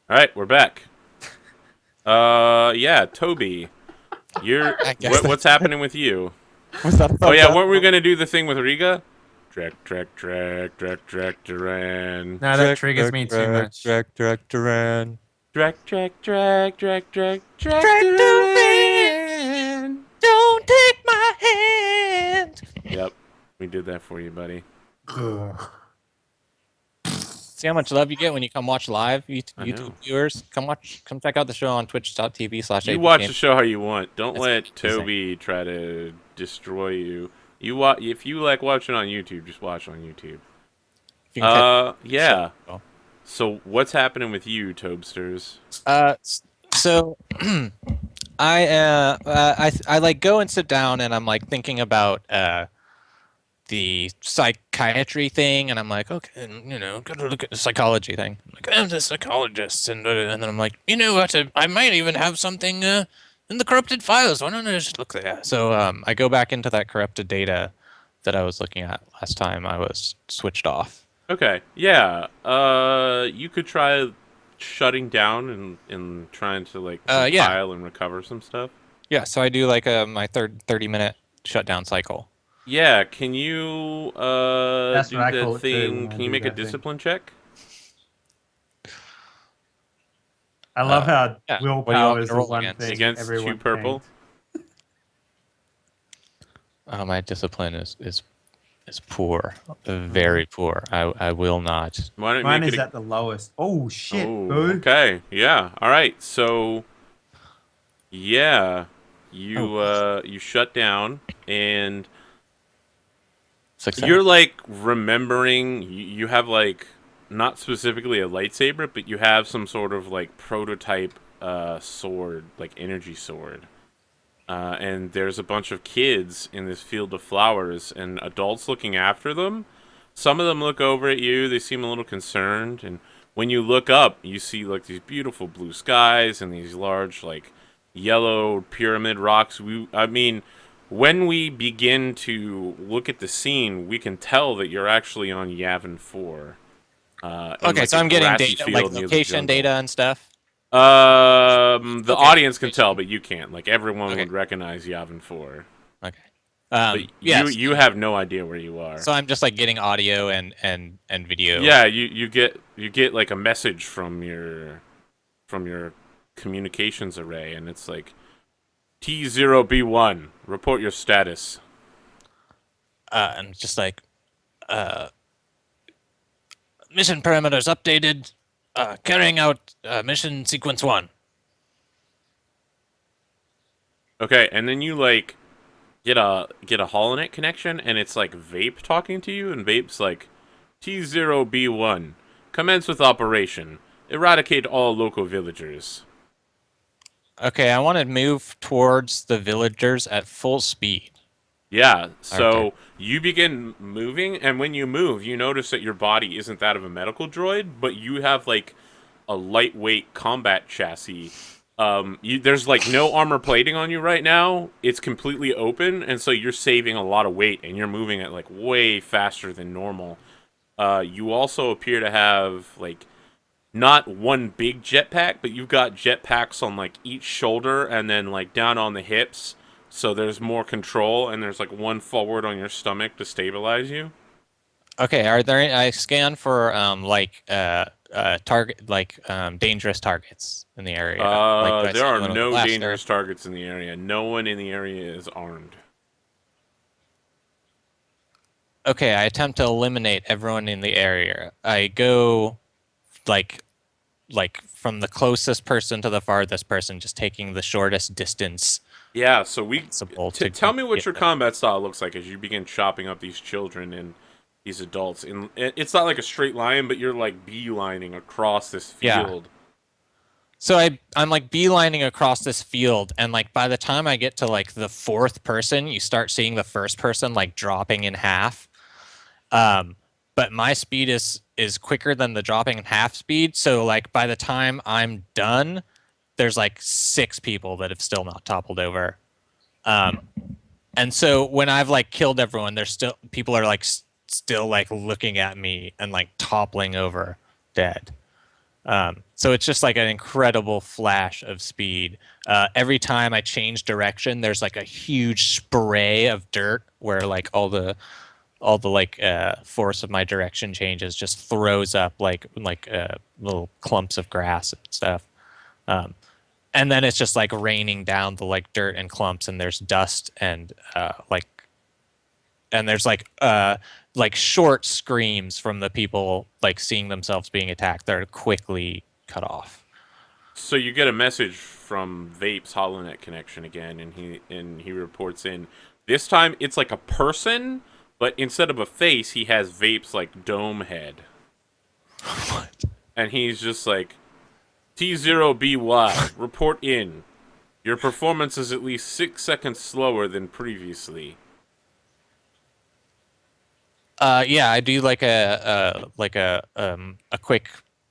All right, we're back. Yeah, Toby, I guess what's that's happening with you? was that a Oh thumbs yeah, up. weren't we gonna do the thing with Riga? Track, Duran. No, that triggers me too much. Duran. Track, Track the man, Duran. don't take my hand. Yep, we did that for you, buddy. Ugh. See how much love you get when you come watch live, I YouTube know. viewers. Come check out the show on You watch twitch.tv/APGaming. the show how you want. Don't It's let amazing. Toby try to destroy you. If you like watching on YouTube, just watch on YouTube. If you can catch the show. Yeah. So what's happening with you, Tobsters? So I like go and sit down and I'm like thinking about the psychiatry thing, and I'm like, okay, and, gotta look at the psychology thing. I'm like, I'm a psychologist, and then I'm like, you know what? I might even have something in the corrupted files. Why don't I just look there? So I go back into that corrupted data that I was looking at last time I was switched off. Okay. Yeah. You could try shutting down and trying to like Yeah, compile and recover some stuff. yeah. So I do like my third 30-minute shutdown cycle. Yeah. Can you That's what do I the call it too thing? when I Can you do make a that thing. discipline check? I love how Yeah. What do you want willpower me is to the roll one against? thing Against everyone two purple? can't. My discipline is poor, very poor. I will not. Why don't you Mine make is it? at the lowest. Oh shit, Oh, boo. okay. Yeah. All right. So, yeah, you shut down and Success. you're like remembering you have like not specifically a lightsaber, but you have some sort of like prototype sword, like energy sword. And there's a bunch of kids in this field of flowers and adults looking after them. Some of them look over at you, they seem a little concerned, and when you look up, you see like these beautiful blue skies and these large like yellow pyramid rocks. I mean, when we begin to look at the scene, we can tell that you're actually on Yavin 4. In Okay, like so a I'm getting grassy data, like field near the location jungle. data and stuff. The Okay. audience can tell, but you can't. Like everyone Okay. would recognize Yavin 4. Okay. But Yes. you have no idea where you are. So I'm just like getting audio and video. Yeah, you get like a message from your communications array, and it's like T0B1, report your status. And just like mission parameters updated. Carrying out mission sequence 1. Okay, and then you like get a HoloNet connection, and it's like Vape talking to you, and Vape's like T0B1, commence with operation. Eradicate all local villagers. Okay, I want to move towards the villagers at full speed. Yeah, so Okay. you begin moving, and when you move, you notice that your body isn't that of a medical droid, but you have like a lightweight combat chassis. There's like no armor plating on you right now. It's completely open, and so you're saving a lot of weight, and you're moving at like way faster than normal. You also appear to have like not one big jetpack, but you've got jetpacks on like each shoulder and then like down on the hips. So there's more control, and there's like one forward on your stomach to stabilize you. Okay, are there any, I scan for target dangerous targets in the area? Like do I There see are anyone with a no blaster? dangerous targets in the area. No one in the area is armed. Okay, I attempt to eliminate everyone in the area. I go like from the closest person to the farthest person, just taking the shortest distance Yeah, so possible to tell me what get your them. combat style looks like as you begin chopping up these children and these adults. And it's not like a straight line, but you're like beelining across this Yeah. field. So I'm like beelining across this field, and like by the time I get to like the fourth person, you start seeing the first person like dropping in half. But my speed is quicker than the dropping in half speed. So like by the time I'm done, there's like 6 people that have still not toppled over. And so when I've like killed everyone, there's still people are like still like looking at me and like toppling over dead. So it's just like an incredible flash of speed. Every time I change direction, there's like a huge spray of dirt where like all the like force of my direction changes just throws up like little clumps of grass and stuff. Um, and then it's just like raining down the like dirt and clumps, and there's dust and and there's like short screams from the people like seeing themselves being attacked that are quickly cut off. So you get a message from Vape's HoloNet connection again, and he reports in. This time it's like a person, but instead of a face, he has Vape's like dome head, What? and he's just like, T0BY, report in. Your performance is at least 6 seconds slower than previously. Yeah, I do like a quick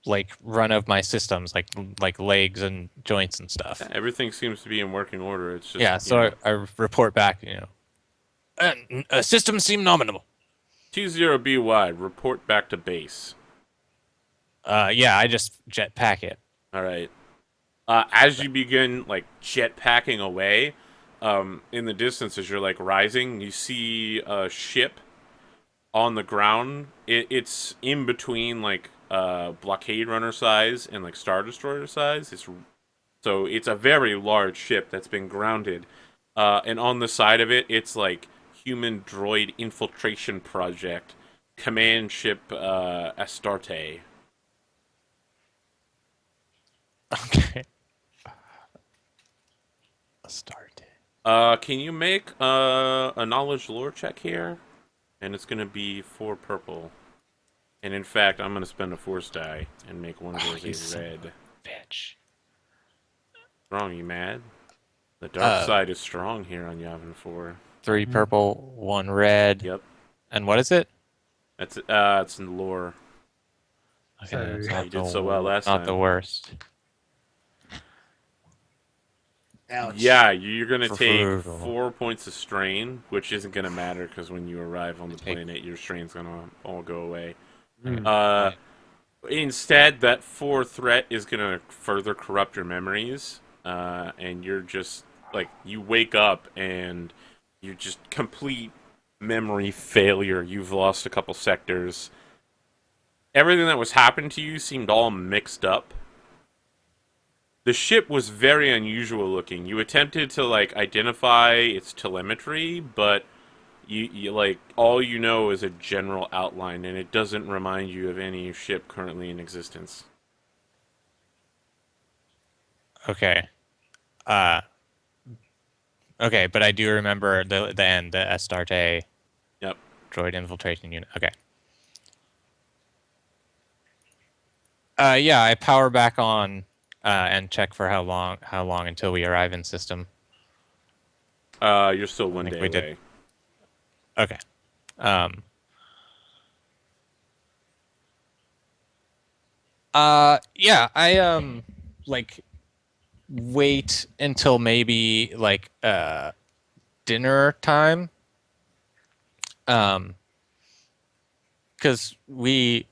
like run of my systems, like legs and joints and stuff. Everything seems to be in working order. It's just Yeah, so I report back, and systems seem nominal. T0BY, report back to base. Yeah, I just jetpack it. All right. As you begin like jetpacking away, in the distance as you're like rising, you see a ship on the ground. It's in between like blockade runner size and like star destroyer size. It's a very large ship that's been grounded, and on the side of it, it's like human droid infiltration project, command ship Astarte. Okay. Start. Can you make a knowledge lore check here? And it's gonna be 4 purple. And in fact, I'm gonna spend a force die and make one of those a red. Bitch. Wrong, you mad? The dark side is strong here on Yavin 4. 3 purple, 1 red. Yep. And what is it? That's it's in lore. Okay, So- it's You did so well last not time. the worst. Ouch. Yeah, you're gonna take Brutal. 4 points of strain, which isn't gonna matter because when you arrive on the Take- planet, your strain's gonna all go away. Mm. Instead, that 4 threat is gonna further corrupt your memories, and you're just like you wake up and you're just complete memory failure. You've lost a couple sectors. Everything that was happening to you seemed all mixed up. The ship was very unusual looking. You attempted to like identify its telemetry, but you like all you know is a general outline, and it doesn't remind you of any ship currently in existence. Okay. Okay, but I do remember the end, the Astarte Yep. droid infiltration unit. Okay. Yeah, I power back on and check for how long until we arrive in system. You're still one think day we did. away. Okay. Yeah, I like wait until maybe like dinner time. Because we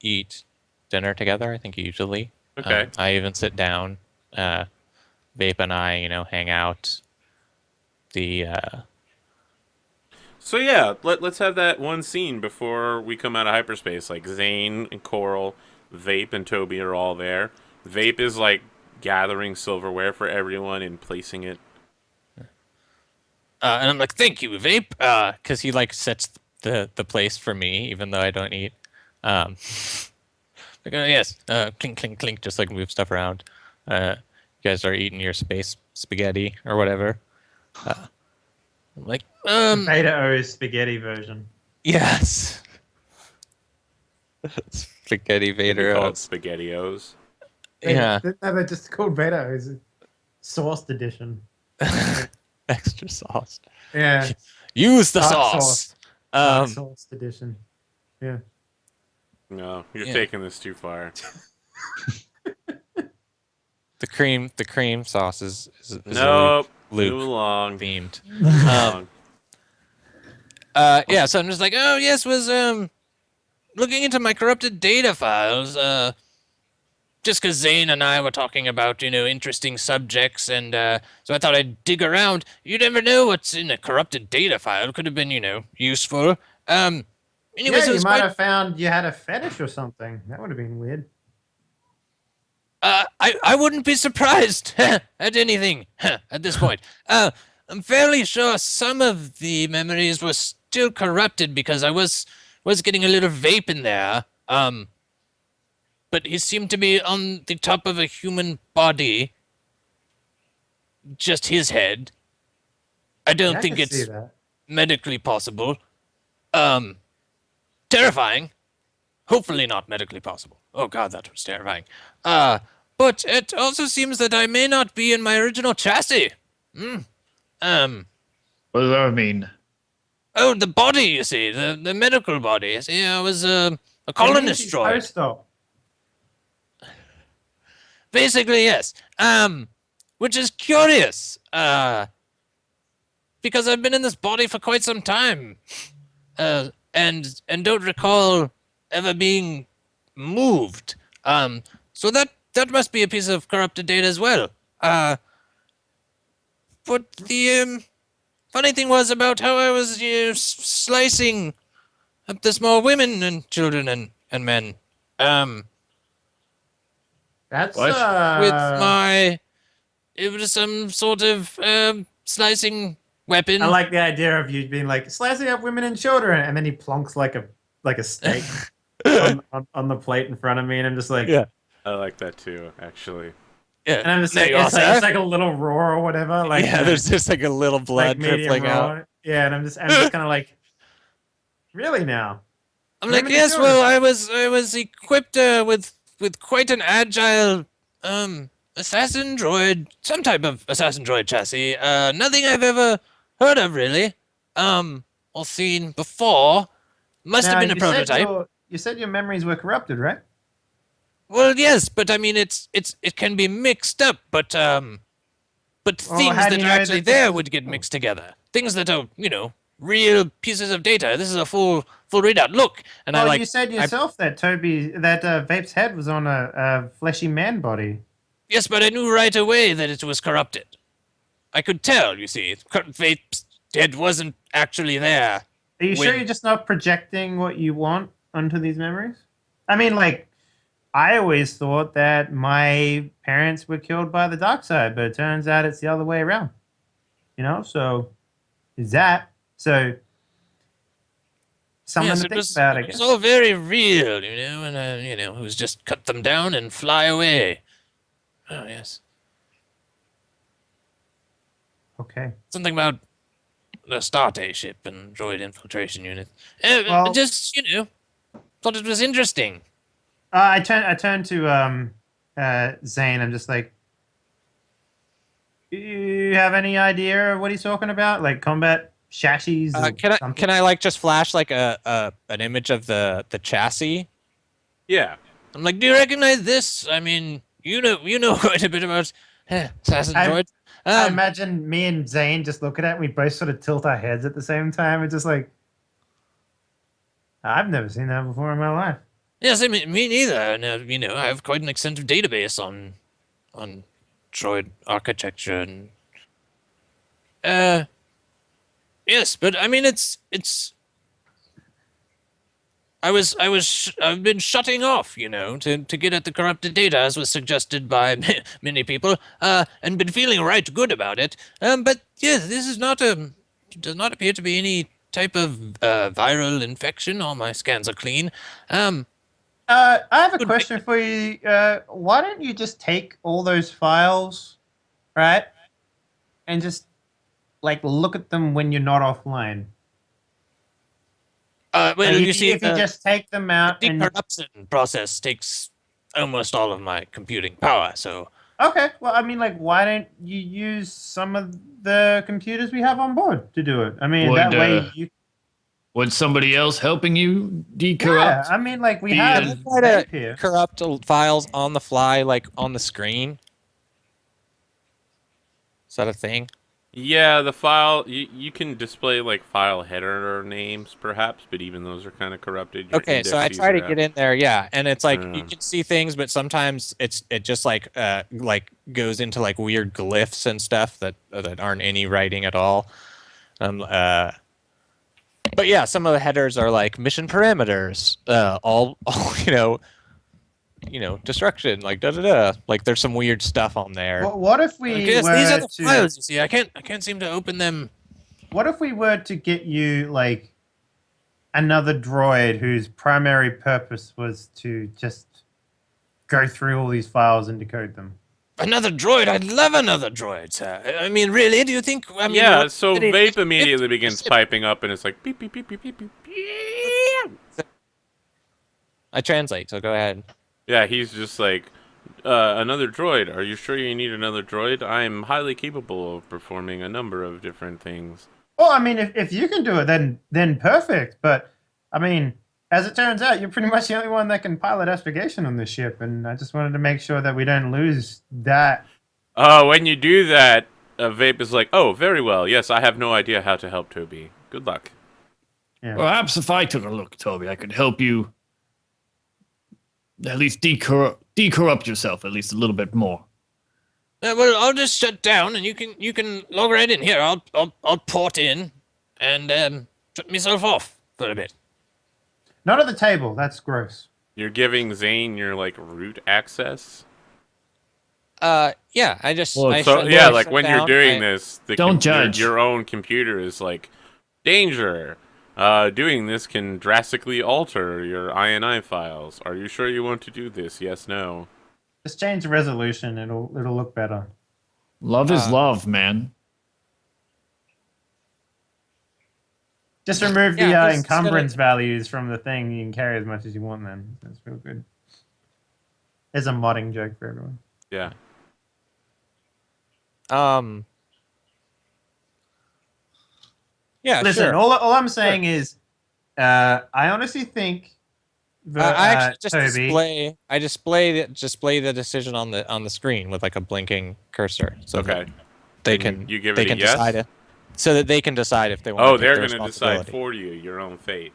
eat dinner together, I think usually. Okay. I even sit down. Vape and I, hang out. So yeah, let's have that one scene before we come out of hyperspace. Like Zane and Coral, Vape and Toby are all there. Vape is like gathering silverware for everyone and placing it. And I'm like, thank you, Vape, because he like sets the place for me, even though I don't eat. Like, yes, clink, clink, clink, just like move stuff around. You guys are eating your space spaghetti or whatever. I'm like, Beta O spaghetti version. yes. Spaghetti They Vader. call it SpaghettiOs. Yeah, No, they're just called Beta O's. Sauced edition. extra sauce. Yeah. Use the Dark sauce. Dark sauced edition. Yeah. No, you're Yeah. taking this too far. The cream sauce is Nope. Move Luke along. themed. Move along. Yeah, so I'm just like, oh yes, was looking into my corrupted data files. just because Zane and I were talking about, interesting subjects, and so I thought I'd dig around. You never know what's in a corrupted data file. Could have been, useful. Yeah, Anyways, it you was might quite. have found you had a fetish or something. That would have been weird. I wouldn't be surprised at anything at this point. I'm fairly sure some of the memories were still corrupted because I was getting a little vape in there. But he seemed to be on the top of a human body, just his head. I Yeah, don't I think can see it's that. medically possible. Um, Terrifying. Hopefully not medically possible. Oh god, that was terrifying. But it also seems that I may not be in my original chassis. Um, What does that mean? oh, the body, you see, the medical body. You see, I was a It means colonist he's droid. post-op. Basically, yes. Which is curious. Because I've been in this body for quite some time. And don't recall ever being moved. So that must be a piece of corrupted data as well. But the funny thing was about how I was slicing up the small women and children and men. That's What? With my, it was some sort of slicing weapon. I like the idea of you being like slicing up women and children, and then he plonks like a steak on the plate in front of me, and I'm just like, Yeah. I like that too, actually. Yeah. and I'm just There like, you are, it's like, sir. it's like a little raw or whatever, like yeah, there's just like a little blood like medium dribbling raw. out. Yeah, and I'm just kind of like, really now? I'm like, Women and yes, children. well, I was equipped with quite an agile assassin droid, some type of assassin droid chassis. Nothing I've ever heard of really. Or seen before. Must have Now been a you said prototype. you said your memories were corrupted, right? Well, yes, but I mean, it can be mixed up, but Well, things how do that you are know actually that this there is- would get oh. mixed together. Things that are, real pieces of data. This is a full readout. Look, and Well, I like. you said yourself that Vape's head was on a fleshy man body. Yes, but I knew right away that it was corrupted. I could tell, you see. Vape's head wasn't actually there. Are you sure When- you're just not projecting what you want onto these memories? I mean, like, I always thought that my parents were killed by the dark side, but it turns out it's the other way around. So is that so? Something Yes, to it think was, about, I it was guess. all very real, and, it was just cut them down and fly away. Oh, yes. Okay. Something about the Starte ship and droid infiltration unit. Well- Just, thought it was interesting. I turn to Zane. I'm just like, you have any idea of what he's talking about? Like combat chassis? Or something? Can I like just flash like an image of the chassis? Yeah. I'm like, do you recognize this? I mean, you know quite a bit about assassin I- droids. I imagine me and Zane just look at it and we both sort of tilt our heads at the same time. It's just like, I've never seen that before in my life. Yes, I mean, me neither. And I have quite an extensive database on droid architecture and yes, but I mean I've been shutting off, to get at the corrupted data as was suggested by many people, and been feeling right good about it. But yes, this is does not appear to be any type of viral infection. All my scans are clean. I have a Good question for you. Why don't you just take all those files, right, and just like look at them when you're not offline? Well, Like, you see, if you just take them out the and corruption process takes almost all of my computing power. So okay, well, I mean, like, why don't you use some of the computers we have on board to do it? I mean, Would, that way you. Would somebody else helping you Yeah, decorrupt? I mean, like we the, have uh, try to Vape here. corrupt files on the fly, like on the screen. Is that a thing? Yeah, the file you can display like file header names perhaps, but even those are kind of corrupted. Your Okay, so I indices try to are get out. in there, yeah, and it's like you Um, can see things, but sometimes it just like goes into like weird glyphs and stuff that aren't any writing at all. Um, uh, but yeah, some of the headers are like mission parameters, all destruction, like da da da. Like there's some weird stuff on there. What if Like, we yes, these are were the to files. You see, I can't seem to open them. what if we were to get you like another droid whose primary purpose was to just go through all these files and decode them? Another droid? I'd love another droid, sir. I mean, really? Do you think? I mean, yeah, what? so Vape immediately begins piping up, and it's like beep beep beep beep beep beep. Beep. I translate, so go ahead. Yeah, he's just like another droid. Are you sure you need another droid? I am highly capable of performing a number of different things. Well, I mean, if you can do it, then perfect. But I mean, as it turns out, you're pretty much the only one that can pilot astrogation on this ship, and I just wanted to make sure that we don't lose that. When you do that, Vape is like, oh, very well. Yes, I have no idea how to help Toby. Good luck. Yeah. Perhaps if I took a look, Toby, I could help you at least decorrupt yourself at least a little bit more. Well, I'll just shut down, and you can log right in here. I'll port in, and shut myself off for a bit. Not at the table. That's gross. You're giving Zane your like root access. Yeah, I just Look, I So shut- yeah, I like shut when you're down, doing this, Don't judge. Your own computer is like, danger. Doing this can drastically alter your INI files. Are you sure you want to do this? Yes, no. Just change the resolution. It'll look better. Love is love, man. Just remove the Yeah, he's encumbrance values from the thing. You can carry as much as you want. Then that's real good. There's a modding joke for everyone. Yeah. Yeah, Listen, sure. all I'm saying is, I honestly think that I actually just Toby. display the decision on the screen with like a blinking cursor, so Okay. that they And can you give they it a can yes? decide it, so that they can decide if they want. Oh, to they're going gonna to decide for you your own fate.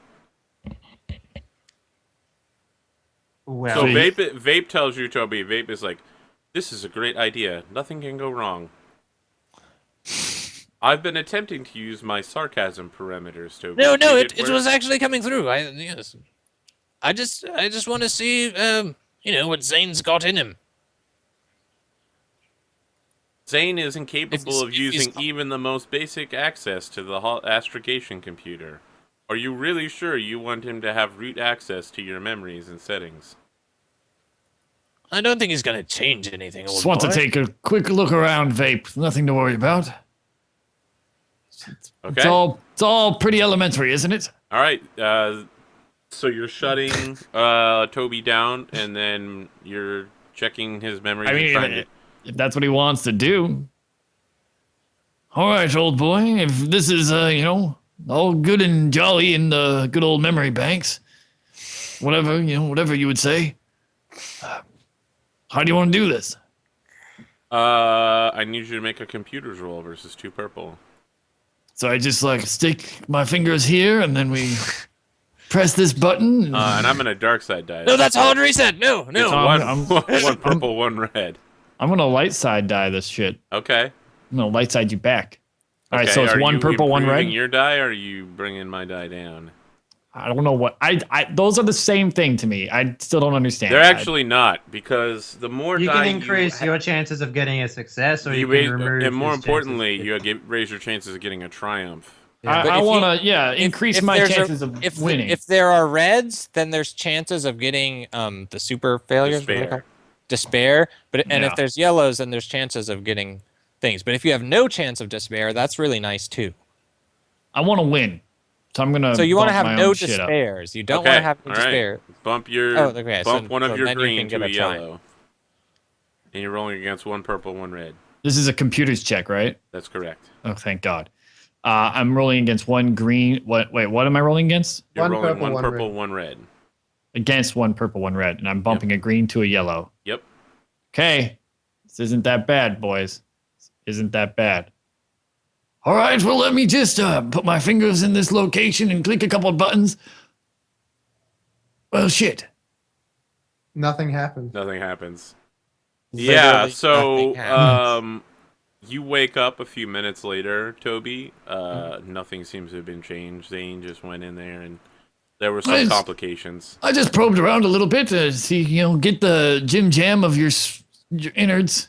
Well, So See? Vape tells you, Toby. Vape is like, this is a great idea. Nothing can go wrong. I've been attempting to use my sarcasm parameters, Toby. No, Did it work? was actually coming through. I just want to see what Zane's got in him. Zane is incapable of If he's using not- even the most basic access to the astrogation computer. Are you really sure you want him to have root access to your memories and settings? I don't think he's gonna change anything. Just want to take a quick look around, Vape. Nothing to worry about. Okay. It's all pretty elementary, isn't it? All right. So you're shutting Toby down, and then you're checking his memories. I and mean, trying to... if that's what he wants to do. All right, old boy. If this is, all good and jolly in the good old memory banks, whatever you would say. How do you want to do this? I need you to make a computer's roll versus 2 purple. So I just like stick my fingers here, and then we press this button. And I'm gonna dark side die. No, that's hard reset. No. It's I'm- one purple, one red. I'm gonna light side die this shit. Okay. I'm gonna light side you back. All right, Okay, so it's are one you purple, one red. improving your die, or are you bringing my die down? I don't know what those are the same thing to me. I still don't understand. They're actually not, because the more you die can increase your chances of getting a success, or you, raise, can remove. and more his chances importanly, of you getting- raise your chances of getting a triumph. Yeah. But I if want to increase if my there's chances of if winning. If there are reds, then there's chances of getting the super failures. What are they Despair. called? Despair. But and Yeah. if there's yellows, then there's chances of getting things. But if you have no chance of despair, that's really nice too. I want to win, so I'm gonna. So you want to bump have my no own shit up. despairs. You don't Okay, want to have any all right. despair. Bump your Oh, okay, bump so- one of so your then you green can to get a a triumph. yellow, and you're rolling against 1 purple, 1 red. This is a computer's check, right? That's correct. Oh, thank God. I'm rolling against 1 green. What? Wait, what am I rolling against? You're One rolling purple, 1 one purple, red. 1 red. Against 1 purple, 1 red, and I'm bumping a green to a yellow. Yep. Okay, this isn't that bad, boys. This isn't that bad. All right, well, let me just put my fingers in this location and click a couple of buttons. Well, shit. Nothing happened. Nothing happens. Yeah, Literally so nothing happens. you wake up a few minutes later, Toby. Nothing seems to have been changed. Zane just went in there and there were some Nice. complications. I just probed around a little bit to see, get the Jim Jam of your innards.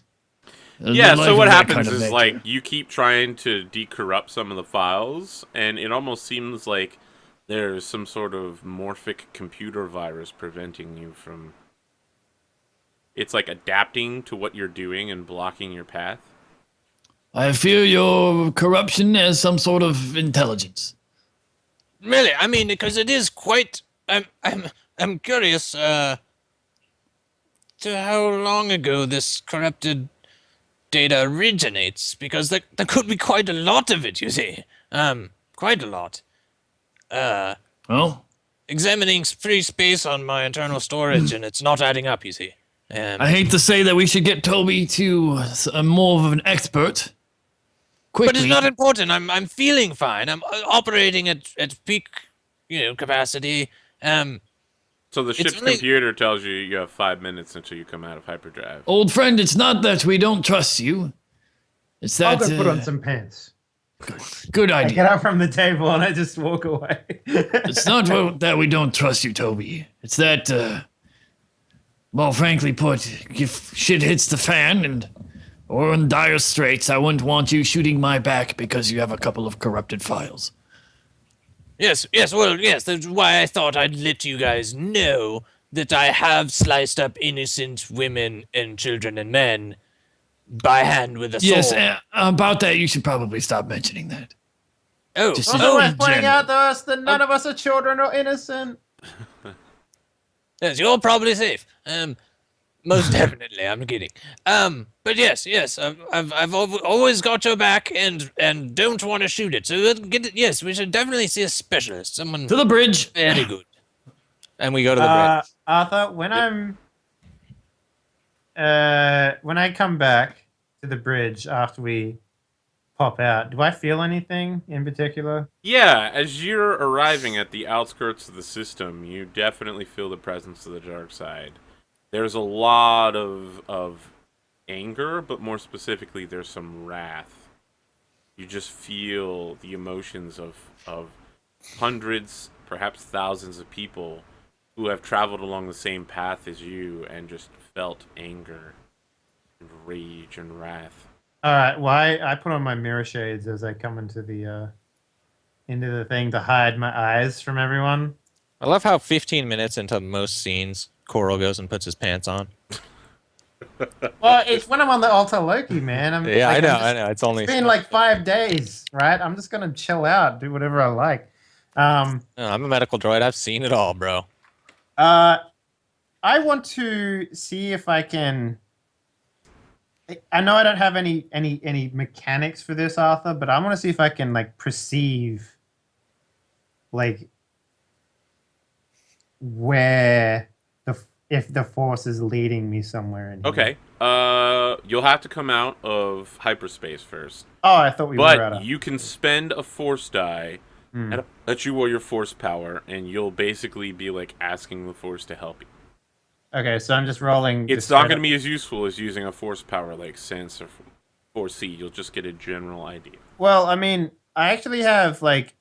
Yeah, The so life what of that happens kind of is nature. like you keep trying to decorrupt some of the files, and it almost seems like there's some sort of morphic computer virus preventing you from. It's like adapting to what you're doing and blocking your path. I fear your corruption as some sort of intelligence. Really, I mean, because it is quite. I'm curious. To how long ago this corrupted data originates, because there could be quite a lot of it. You see, quite a lot. Well, Examining free space on my internal storage, and it's not adding up. You see. I hate to say that we should get Toby to more of an expert. Quickly. But it's not important. I'm feeling fine. I'm operating at peak, capacity. So the It's ship's only- computer tells you you have 5 minutes until you come out of hyperdrive. Old friend, it's not that we don't trust you. It's I'll that go put on some pants. good I idea. get up from the table and I just walk away. It's not that we don't trust you, Toby. It's that, well, frankly put, if shit hits the fan or in dire straits, I wouldn't want you shooting my back because you have a couple of corrupted files. Yes, well, yes, that's why I thought I'd let you guys know that I have sliced up innocent women and children and men by hand with a sword. Yes, about that, you should probably stop mentioning that. Oh, Just- Also oh, worth pointing general. out to us that none of us are children or innocent. yes, you're probably safe. Most definitely, I'm kidding. But yes, I've always got your back and don't want to shoot it. So yes, we should definitely see a specialist, someone To the bridge. very good. And we go to the bridge. Arthur, when I come back to the bridge after we pop out, do I feel anything in particular? Yeah, as you're arriving at the outskirts of the system, you definitely feel the presence of the dark side. There's a lot of anger, but more specifically, there's some wrath. You just feel the emotions of hundreds, perhaps thousands of people who have traveled along the same path as you and just felt anger and rage and wrath. All right. Well, I put on my mirror shades as I come into the thing to hide my eyes from everyone. I love how 15 minutes into most scenes, Coral goes and puts his pants on. Well, it's when I'm on the Alta Loki, man. Yeah, like, I know. It's only. It's been like 5 days, right? I'm just gonna chill out, do whatever I like. No, I'm a medical droid. I've seen it all, bro. I want to see if I can. I know I don't have any mechanics for this, Arthur, but I want to see if I can like perceive, like, where if the force is leading me somewhere in here. Okay. You'll have to come out of hyperspace first. Oh, I thought we were out But of. you can spend a force die at you or your force power, and you'll basically be like asking the force to help you. Okay, so I'm just rolling. It's not going to be as useful as using a force power like Sense or Foresee. You'll just get a general idea. Well, I mean, I actually have like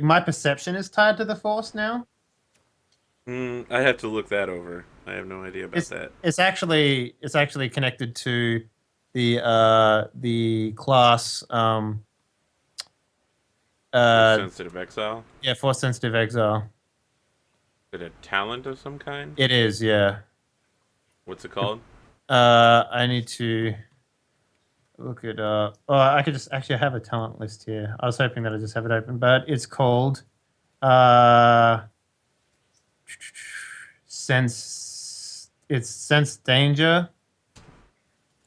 my perception is tied to the force now. I have to look that over. I have no idea about that. It's actually connected to the class Sensitive exile. yeah, force sensitive exile. Is it a talent of some kind? It is, yeah. What's it called? I need to look it up. Oh, I could just actually have a talent list here. I was hoping that I just have it open, but it's called sense. It's sense danger.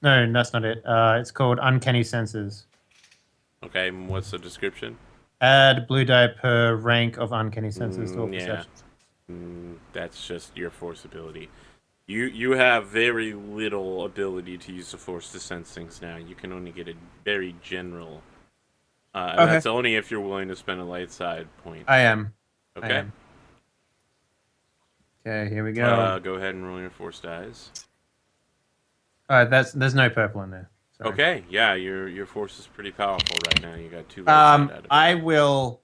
No, that's not it. It's called uncanny senses. Okay, and what's the description? Add blue die per rank of uncanny senses to all Yeah. perceptions. That's just your force ability. You have very little ability to use the Force to sense things now. You can only get a very general. Okay. That's only if you're willing to spend a light side point. I am. I Okay. am. Okay, here we go. Go ahead and roll your Force dice. All right, there's no purple in there. Sorry. Okay, yeah, your Force is pretty powerful right now. You got 2 light side out of it. I will.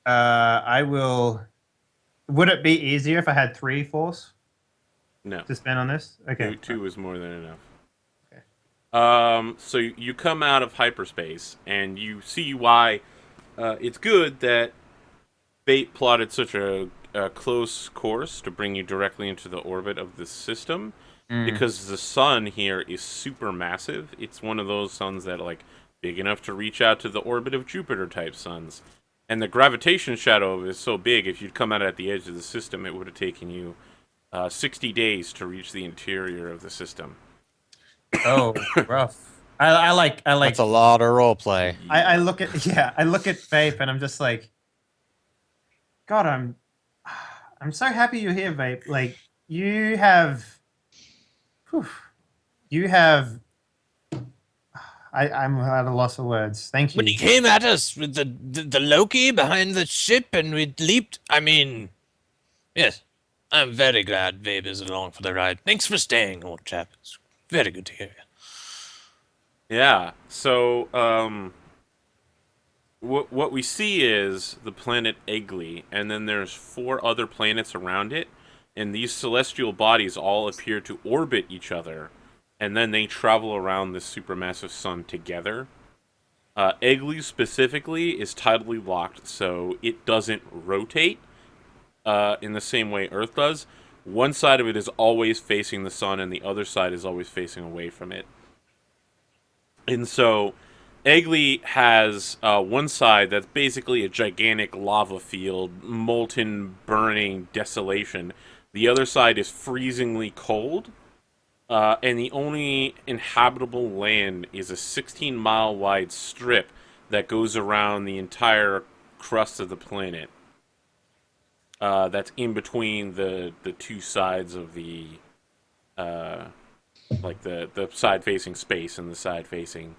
I will. Would it be easier if I had 3 force No, to spend on this? Okay. two is more than enough. Okay. So you come out of hyperspace and you see why it's good that fate plotted such a close course to bring you directly into the orbit of the system, because the sun here is super massive. It's one of those suns that like big enough to reach out to the orbit of Jupiter type suns. And the gravitation shadow of it is so big, if you'd come out at the edge of the system, it would have taken you 60 days to reach the interior of the system. Oh, rough. I like. That's a lot of role play. I look at Vape and I'm just like, God, I'm so happy you're here, Vape. Like you have, I'm at a loss of words. Thank you. When he came at us with the Loki behind the ship and we leaped, I mean, yes, I'm very glad Vabe is along for the ride. Thanks for staying, old chap. It's very good to hear you. Yeah. So, what we see is the planet Egli, and then there's 4 other planets around it, and these celestial bodies all appear to orbit each other, and then they travel around this supermassive sun together. Egli specifically is tidally locked, so it doesn't rotate in the same way Earth does. One side of it is always facing the sun, and the other side is always facing away from it. And so, Egli has one side that's basically a gigantic lava field, molten, burning desolation. The other side is freezingly cold, and the only inhabitable land is a 16-mile wide strip that goes around the entire crust of the planet. That's in between the 2 sides of the like the side facing space and the side facing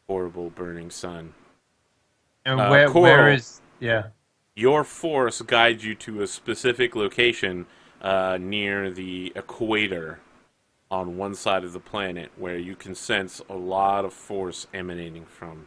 horrible burning sun. And where Coral, is your force guides you to a specific location near the equator on one side of the planet where you can sense a lot of force emanating from.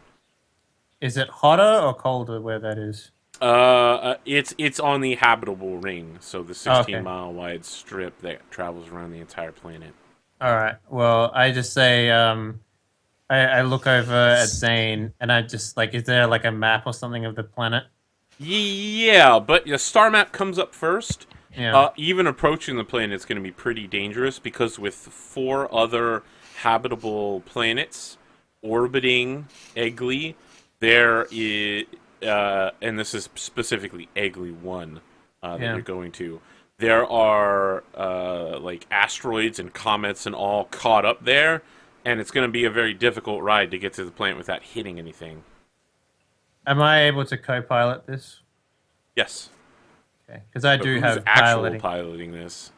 Is it hotter or colder where that is? It's on the habitable ring, so the 16-mile Okay. wide strip that travels around the entire planet. All right. Well, I just say I look over at Zane and I just like, is there like a map or something of the planet? Yeah, but the star map comes up first. Yeah. Even approaching the planet is going to be pretty dangerous because with 4 other habitable planets orbiting Egli, there is, and this is specifically Egli 1 that you're going to. There are like asteroids and comets and all caught up there, and it's going to be a very difficult ride to get to the planet without hitting anything. Am I able to co-pilot this? Yes. Okay, because I do Who's have piloting this?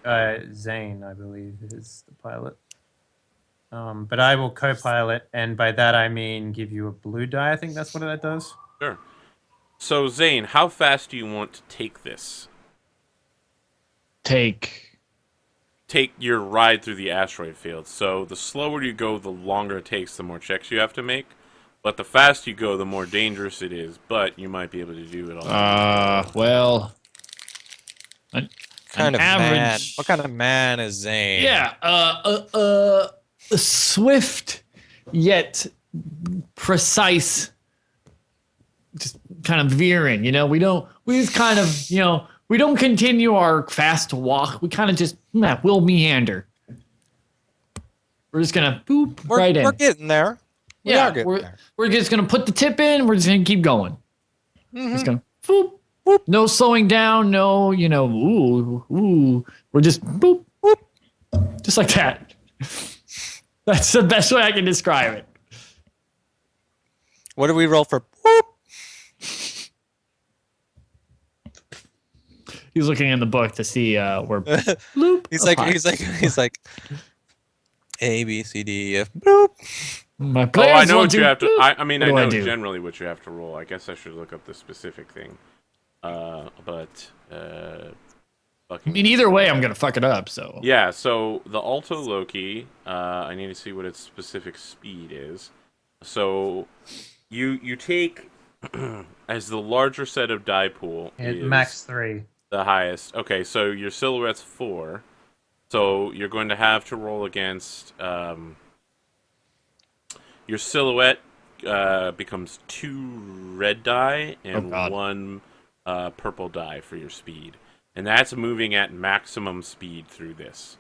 Zane, I believe, is the pilot. But I will co-pilot, and by that I mean give you a blue die. I think that's what that does. Sure. So Zane, how fast do you want to take this? Take Your ride through the asteroid field. So the slower you go, the longer it takes, the more checks you have to make. But the faster you go, the more dangerous it is. But you might be able to do it all. Well, What kind of man is Zane? Yeah, a swift yet precise, just kind of veering. You know, we just kind of, we don't continue our fast walk. We kind of just, we'll meander. We're just gonna boop right in. We're getting there. We're just gonna put the tip in. We're just gonna keep going. Just gonna boop, boop. No slowing down. No, ooh. We're just boop, boop, just like that. That's the best way I can describe it. What do we roll for? Boop. He's looking in the book to see where bloop. He's like A B C D E F boop. My Oh, players I know want what you to. have to. I mean, What I do I know do? generally what you have to roll. I guess I should look up the specific thing. But I fucking. mean, either way, I'm gonna fuck it up. So Yeah. So the Alto Loki. I need to see what its specific speed is. So you take as the larger set of die pool is Max 3. the highest. Okay, so your silhouette's 4. So you're going to have to roll against your silhouette becomes 2 red die and God. 1 purple die for your speed, and that's moving at maximum speed through this.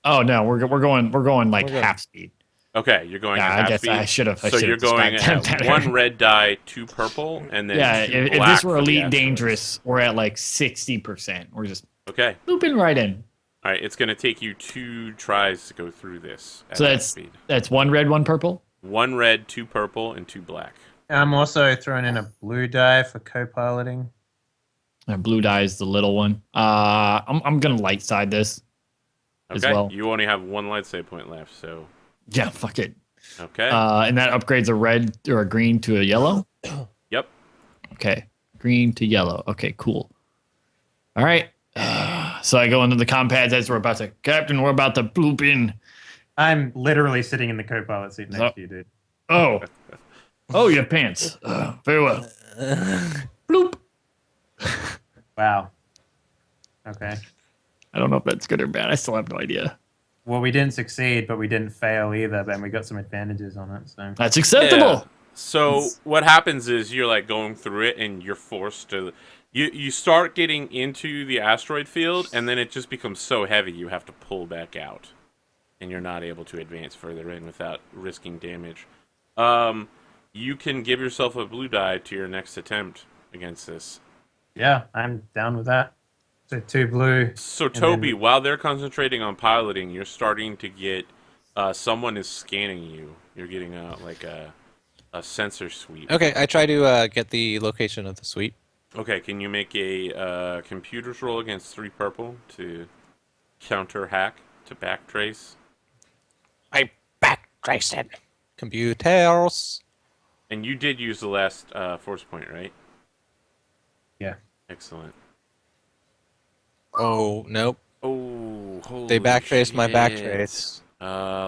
oh no, we're going like We're good. half speed. Okay, you're going Yeah, at I half guess speed. I should have. So you're going described that at better. 1 red die, 2 purple, and then Yeah, 2 if black this were for the elite asteroids. dangerous, we're at like 60%. We're just Okay. looping right in. All right, it's going to take you 2 tries to go through this at So that that's speed. 1 red, 1 purple. 1 red, 2 purple, and 2 black. I'm also throwing in a blue die for co-piloting. And blue die is the little one. I'm gonna light side this as Okay, well. you only have 1 light save point left, so Yeah, fuck it. okay. And that upgrades a red or a green to a yellow. Yep. Okay, green to yellow. Okay, cool. All right. So I go into the compads as we're about to, Captain. We're about to bloop in. I'm literally sitting in the co-pilot seat next to you, dude. Oh, oh, you have pants. Very well. Bloop. Wow. Okay. I don't know if that's good or bad. I still have no idea. Well, we didn't succeed, but we didn't fail either. But we got some advantages on it. So That's acceptable. Yeah. So what happens is you're like going through it, and you're forced to. You start getting into the asteroid field, and then it just becomes so heavy you have to pull back out, and you're not able to advance further in without risking damage. You can give yourself a blue die to your next attempt against this. yeah, I'm down with that. So 2 blue. So And Toby, then- while they're concentrating on piloting, you're starting to get someone is scanning you. You're getting a sensor sweep. Okay, I try to get the location of the sweep. Okay, can you make a computers roll against 3 purple to counter hack to backtrace? I backtraced it. Computers. And you did use the last force point, right? Yeah. Excellent. Oh nope. Oh, holy They backtraced my shit. backtrace.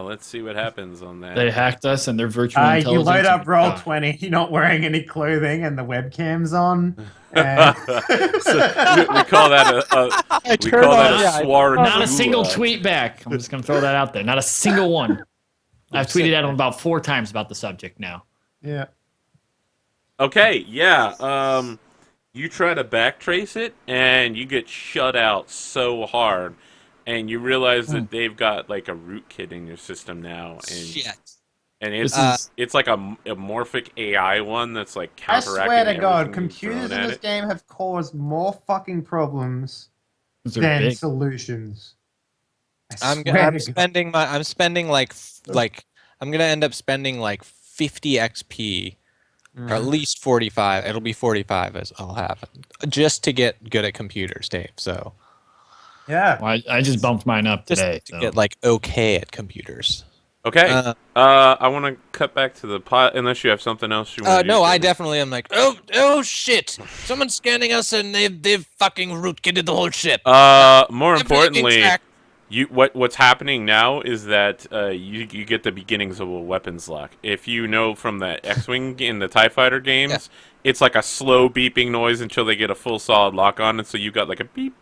Let's see what happens on that. They hacked us and they're virtual You intelligence. load up and- roll 20. You're not wearing any clothing, and the webcam's on. And So we call that I we call that a sword. Not a single gulag. tweet back. I'm just gonna throw that out there. Not a single one. I've tweeted at him about 4 times about the subject now. yeah. Okay, yeah. You try to backtrace it, and you get shut out so hard, and you realize that they've got like a rootkit in your system now, and Shit. and it's This is- it's like a morphic AI one that's like I counteracting. swear to God, everything you've computers thrown in at this it. game have caused more fucking problems Those are than big. solutions. I I'm swear to God. spending I'm gonna end up spending like 50 XP or at least 45. It'll be 45 as I'll have just to get good at computers, Dave. So Yeah. Well, I just bumped mine up just today. to so. get like okay at computers. Okay. Uh, I want to cut back to the pot unless you have something else you want to do. no, I Toby. definitely am like, oh shit! Someone's scanning us and they've fucking rootkitted the whole ship. More Everything's importantly, hacked. what's happening now is that you get the beginnings of a weapons lock. If you know from the X-wing in the TIE Fighter games, it's like a slow beeping noise until they get a full solid lock on, and so you got like a beep.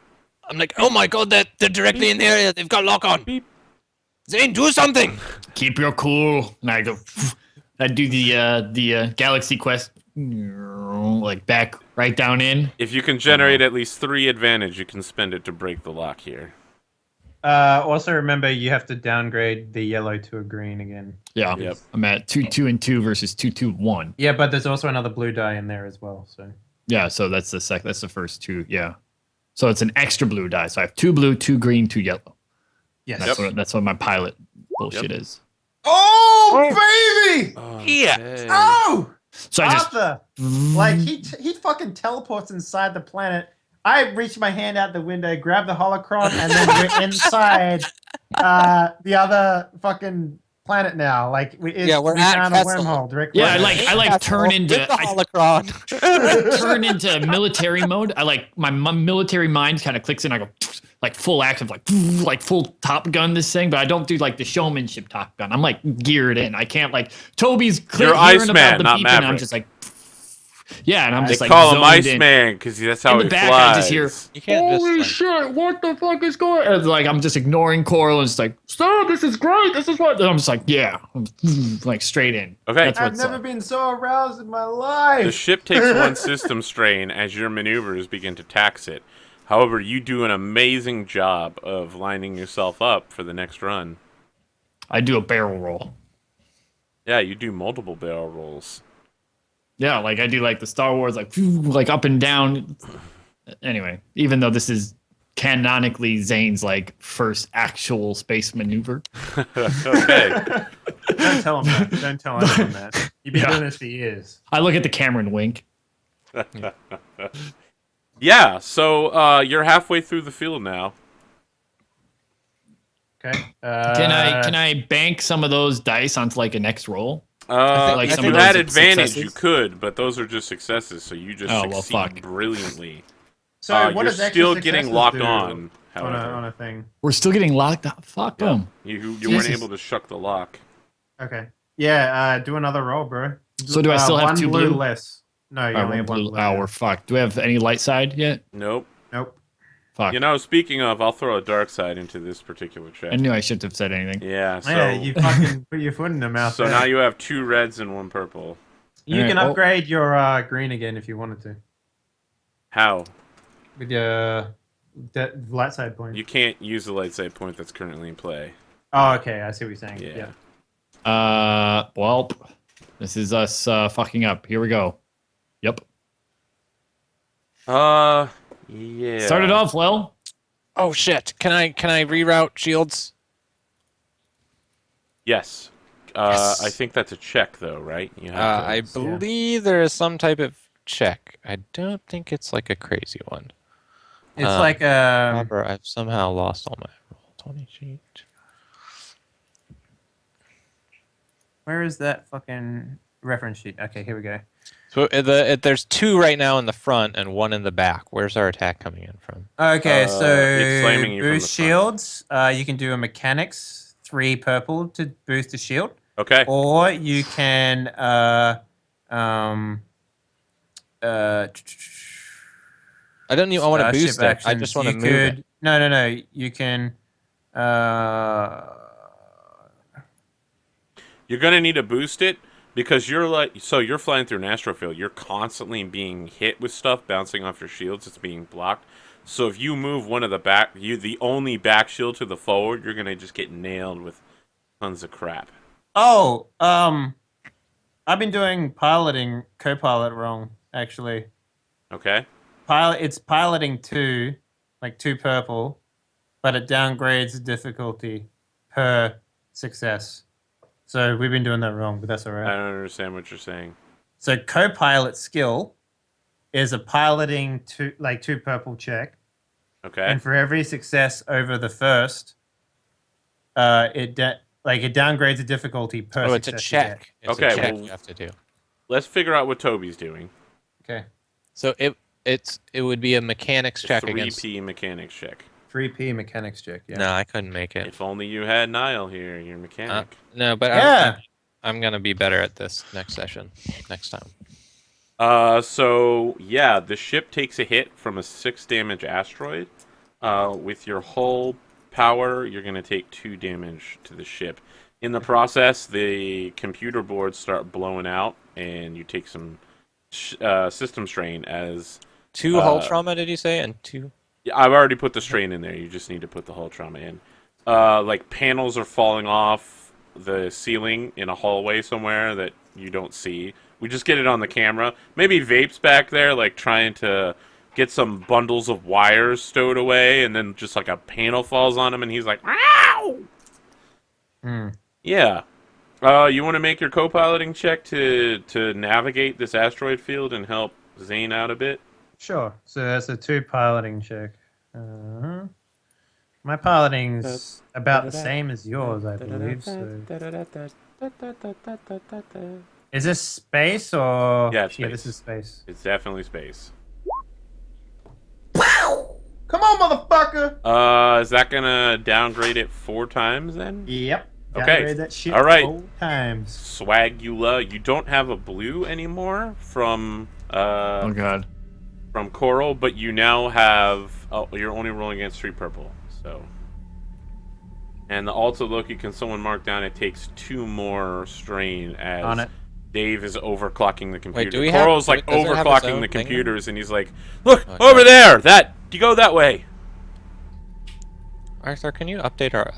I'm like, oh my god, they're directly in the area. They've got lock on. Beep. Zane, do something. Keep your cool. And I go. I do the Galaxy Quest, like back right down in. If you can generate at least 3 advantage, you can spend it to break the lock here. Also, remember you have to downgrade the yellow to a green again. Yeah. Yep. I'm at 2-2 and 2 versus 2-2-1. Yeah, but there's also another blue die in there as well. So Yeah, so that's the first 2. Yeah. So it's an extra blue die. So I have 2 blue, 2 green, 2 yellow. yes. That's what my pilot bullshit is. Oh, baby! Yeah. Oh, So I just Arthur! Like he fucking teleports inside the planet. I reached my hand out the window, grabbed the holocron, and then we're inside the other fucking planet now. Like we we're we at found a Kessel. wormhole directly. Yeah, there. I like turn with into the holocron. turn into military mode. I like my military mind kind of clicks in. I go like full active, like full Top Gun this thing, but I don't do like the showmanship Top Gun. I'm like geared in. I can't like Toby's You're hearing about Iceman, the not beep, and I'm Maverick. just like, yeah, and I'm They just like call him zoned in. Iceman because that's how In the he back, flies. I just hear, You can't holy just, shit, what the fuck is going on? Like, I'm just ignoring Coral and it's like, stop, this is great, this is what. And I'm just like, yeah, I'm like straight in. Okay. That's I've what's never up. been so aroused in my life. The ship takes one system strain as your maneuvers begin to tax it. However, you do an amazing job of lining yourself up for the next run. I do a barrel roll. Yeah, you do multiple barrel rolls. Yeah, like I do like the Star Wars, like up and down. Anyway, even though this is canonically Zane's like first actual space maneuver. Okay. Don't tell him that. Don't tell anyone that. You've been Yeah. doing this for years. I look at the camera and wink. Yeah, so you're halfway through the field now. Okay. Can I bank some of those dice onto like a next roll? like If some you of had those advantage, successes? you could, but those are just successes, so you just Oh, well, succeed fuck. brilliantly. So what you're does extra still getting successes locked do on, on however. a thing? We're still getting locked up. Fuck them. You weren't Jesus. able to shuck the lock. Okay. Yeah. Do another roll, bro. So do I still have one two blue blue? less? No, you All only right, have one blue. we're fucked. Do we have any light side yet? Nope. Nope. Fuck. You know, speaking of, I'll throw a dark side into this particular check. I knew I shouldn't have said anything. Yeah, so Yeah, you fucking put your foot in the mouth. so there. now you have 2 reds and 1 purple. You Alright, can well- upgrade your green again if you wanted to How? with your light side point. You can't use the light side point that's currently in play. Oh, okay. I see what you're saying. Yeah. Yeah. Well, this is us fucking up. Here we go. Yep. Yeah. Started off well. oh shit! Can I reroute shields? Yes. Yes. I think that's a check, though, right? You have to, I believe there is some type of check. I don't think it's like a crazy one. It's like a. However, I've somehow lost all my roll 20 sheet. Where is that fucking reference sheet? Okay, here we go. So there's 2 right now in the front and 1 in the back. Where's our attack coming in from? Okay, It's so slamming you from boost the front. shields. You can do a mechanics 3 purple to boost the shield, Okay. or you can I don't even want to boost ship it. I actions. just want to You move could, it. No. You can. You're gonna need to boost it because you're flying through an astro field. You're constantly being hit with stuff bouncing off your shields. It's being blocked. So if you move one of the only back shield to the forward, you're gonna just get nailed with tons of crap. Oh, I've been doing co-pilot wrong actually. Okay. It's piloting 2, like 2 purple, but it downgrades the difficulty per success. So we've been doing that wrong, but that's all I right. don't understand what you're saying. So co-pilot skill is a piloting 2 purple check, Okay. and for every success over the first, it downgrades the difficulty per. Oh, it's a success you get. check. It's Okay, a check well- you have to do. Let's figure out what Toby's doing. Okay, So it would be a mechanics check against. 3P mechanics check. 3P mechanics check. Yeah. No, I couldn't make it. If only you had Niall here, your mechanic. No, but Yeah. I'm gonna be better at this next session, next time. So yeah, the ship takes a hit from a 6 damage asteroid. With your hull power, you're gonna take 2 damage to the ship. In the process, the computer boards start blowing out, and you take some system strain. As 2 hull trauma, did you say? And 2. yeah, I've already put the strain in there. You just need to put the hull trauma in. Like panels are falling off the ceiling in a hallway somewhere that you don't see. We just get it on the camera. Maybe Vape's back there, like trying to get some bundles of wires stowed away, and then just like a panel falls on him, and he's like, "Ow!" Yeah. You want to make your co-piloting check to navigate this asteroid field and help Zane out a bit? Sure. So that's a 2 piloting check. My piloting's about the same as yours, I believe. So. Is this space or? Yeah, it's Yeah, space. this is space. It's definitely space. Come on, motherfucker! Is that gonna downgrade it 4 times then? Yep. Okay. Downgrade that shit All right. 4 times. Swagula, you don't have a blue anymore from Oh god. from Coral, but you now have. Oh, you're only rolling against 3 purple. So. And the Alta Loki, can someone mark down? It takes 2 more strain as On it. Dave is overclocking the computer. do we Coral's have- like does it have its overclocking own the thing? computers, and he's like, "Look Okay. over there! That you go that way." Arthur, can you update our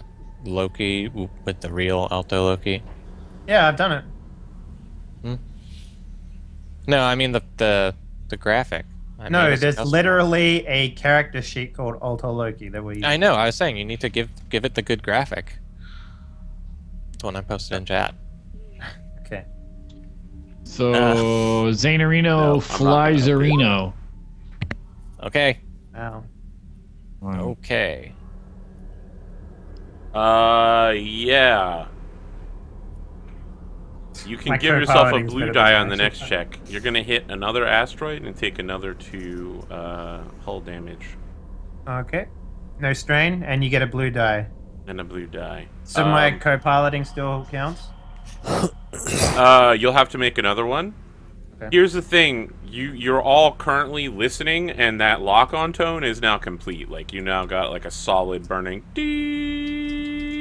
Loki with the real Alto Loki? Yeah, I've done it. No, I mean the graphic. I made No, us a there's custom literally a character sheet called Alto Loki that we. one. I know. I was saying you need to give it the good graphic. The one I posted in chat. Okay. So Zanarino no, I'm not flies gonna update Areno. Okay. Wow. Okay. Yeah. You can My give yourself a co-piloting's blue better die than on the mine, next so- check. You're gonna hit another asteroid and take another 2 hull damage Okay. No strain, and you get a blue die. and a blue die. So my co-piloting still counts. You'll have to make another one. Okay. Here's the thing: you're all currently listening, and that lock-on tone is now complete. Like you now got like a solid burning.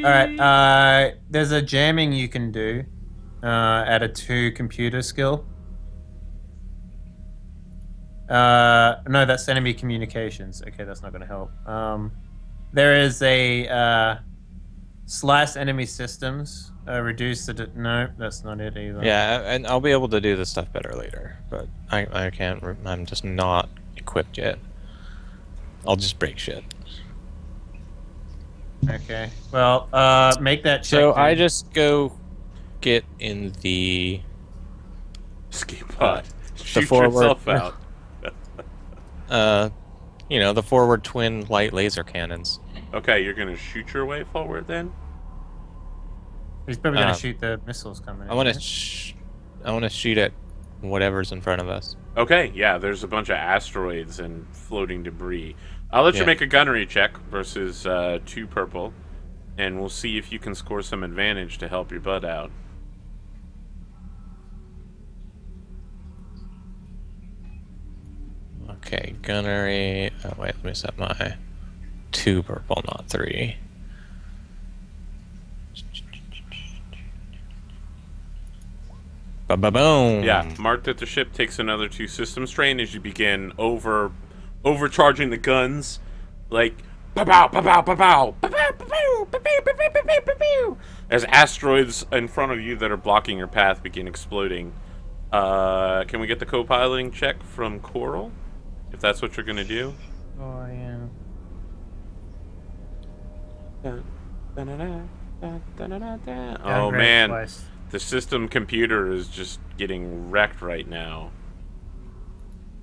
All right. There's a jamming you can do at a 2 computer skill. No, that's enemy communications. Okay, that's not going to help. There is a slice enemy systems. Reduce the. No, that's not it either. Yeah, and I'll be able to do this stuff better later, but I can't. I'm just not equipped yet. I'll just break shit. Okay. Well, make that check. So I then. just go get in the Escape pod. Shoot forward- yourself out. the forward twin light laser cannons. Okay, you're gonna shoot your way forward then. He's probably going um, to shoot the missiles coming. I want in, to I want to shoot at whatever's in front of us. Okay, yeah, there's a bunch of asteroids and floating debris. I'll let you Yeah. make a gunnery check versus 2 purple, and we'll see if you can score some advantage to help your butt out. Okay, gunnery. Oh wait, let me set my 2 purple, not 3. Ba-ba-boom. Yeah, mark that the ship takes another 2 system strain as you begin overcharging the guns, like ba-bow, ba-bow, ba-bow, ba-bow, ba-bow, ba-bow, ba-bow, ba-bow, ba-bow, as asteroids in front of you that are blocking your path begin exploding. Can we get the co-piloting check from Coral, if that's what you're gonna do? Oh yeah. Oh Downgrade man, twice. the system computer is just getting wrecked right now.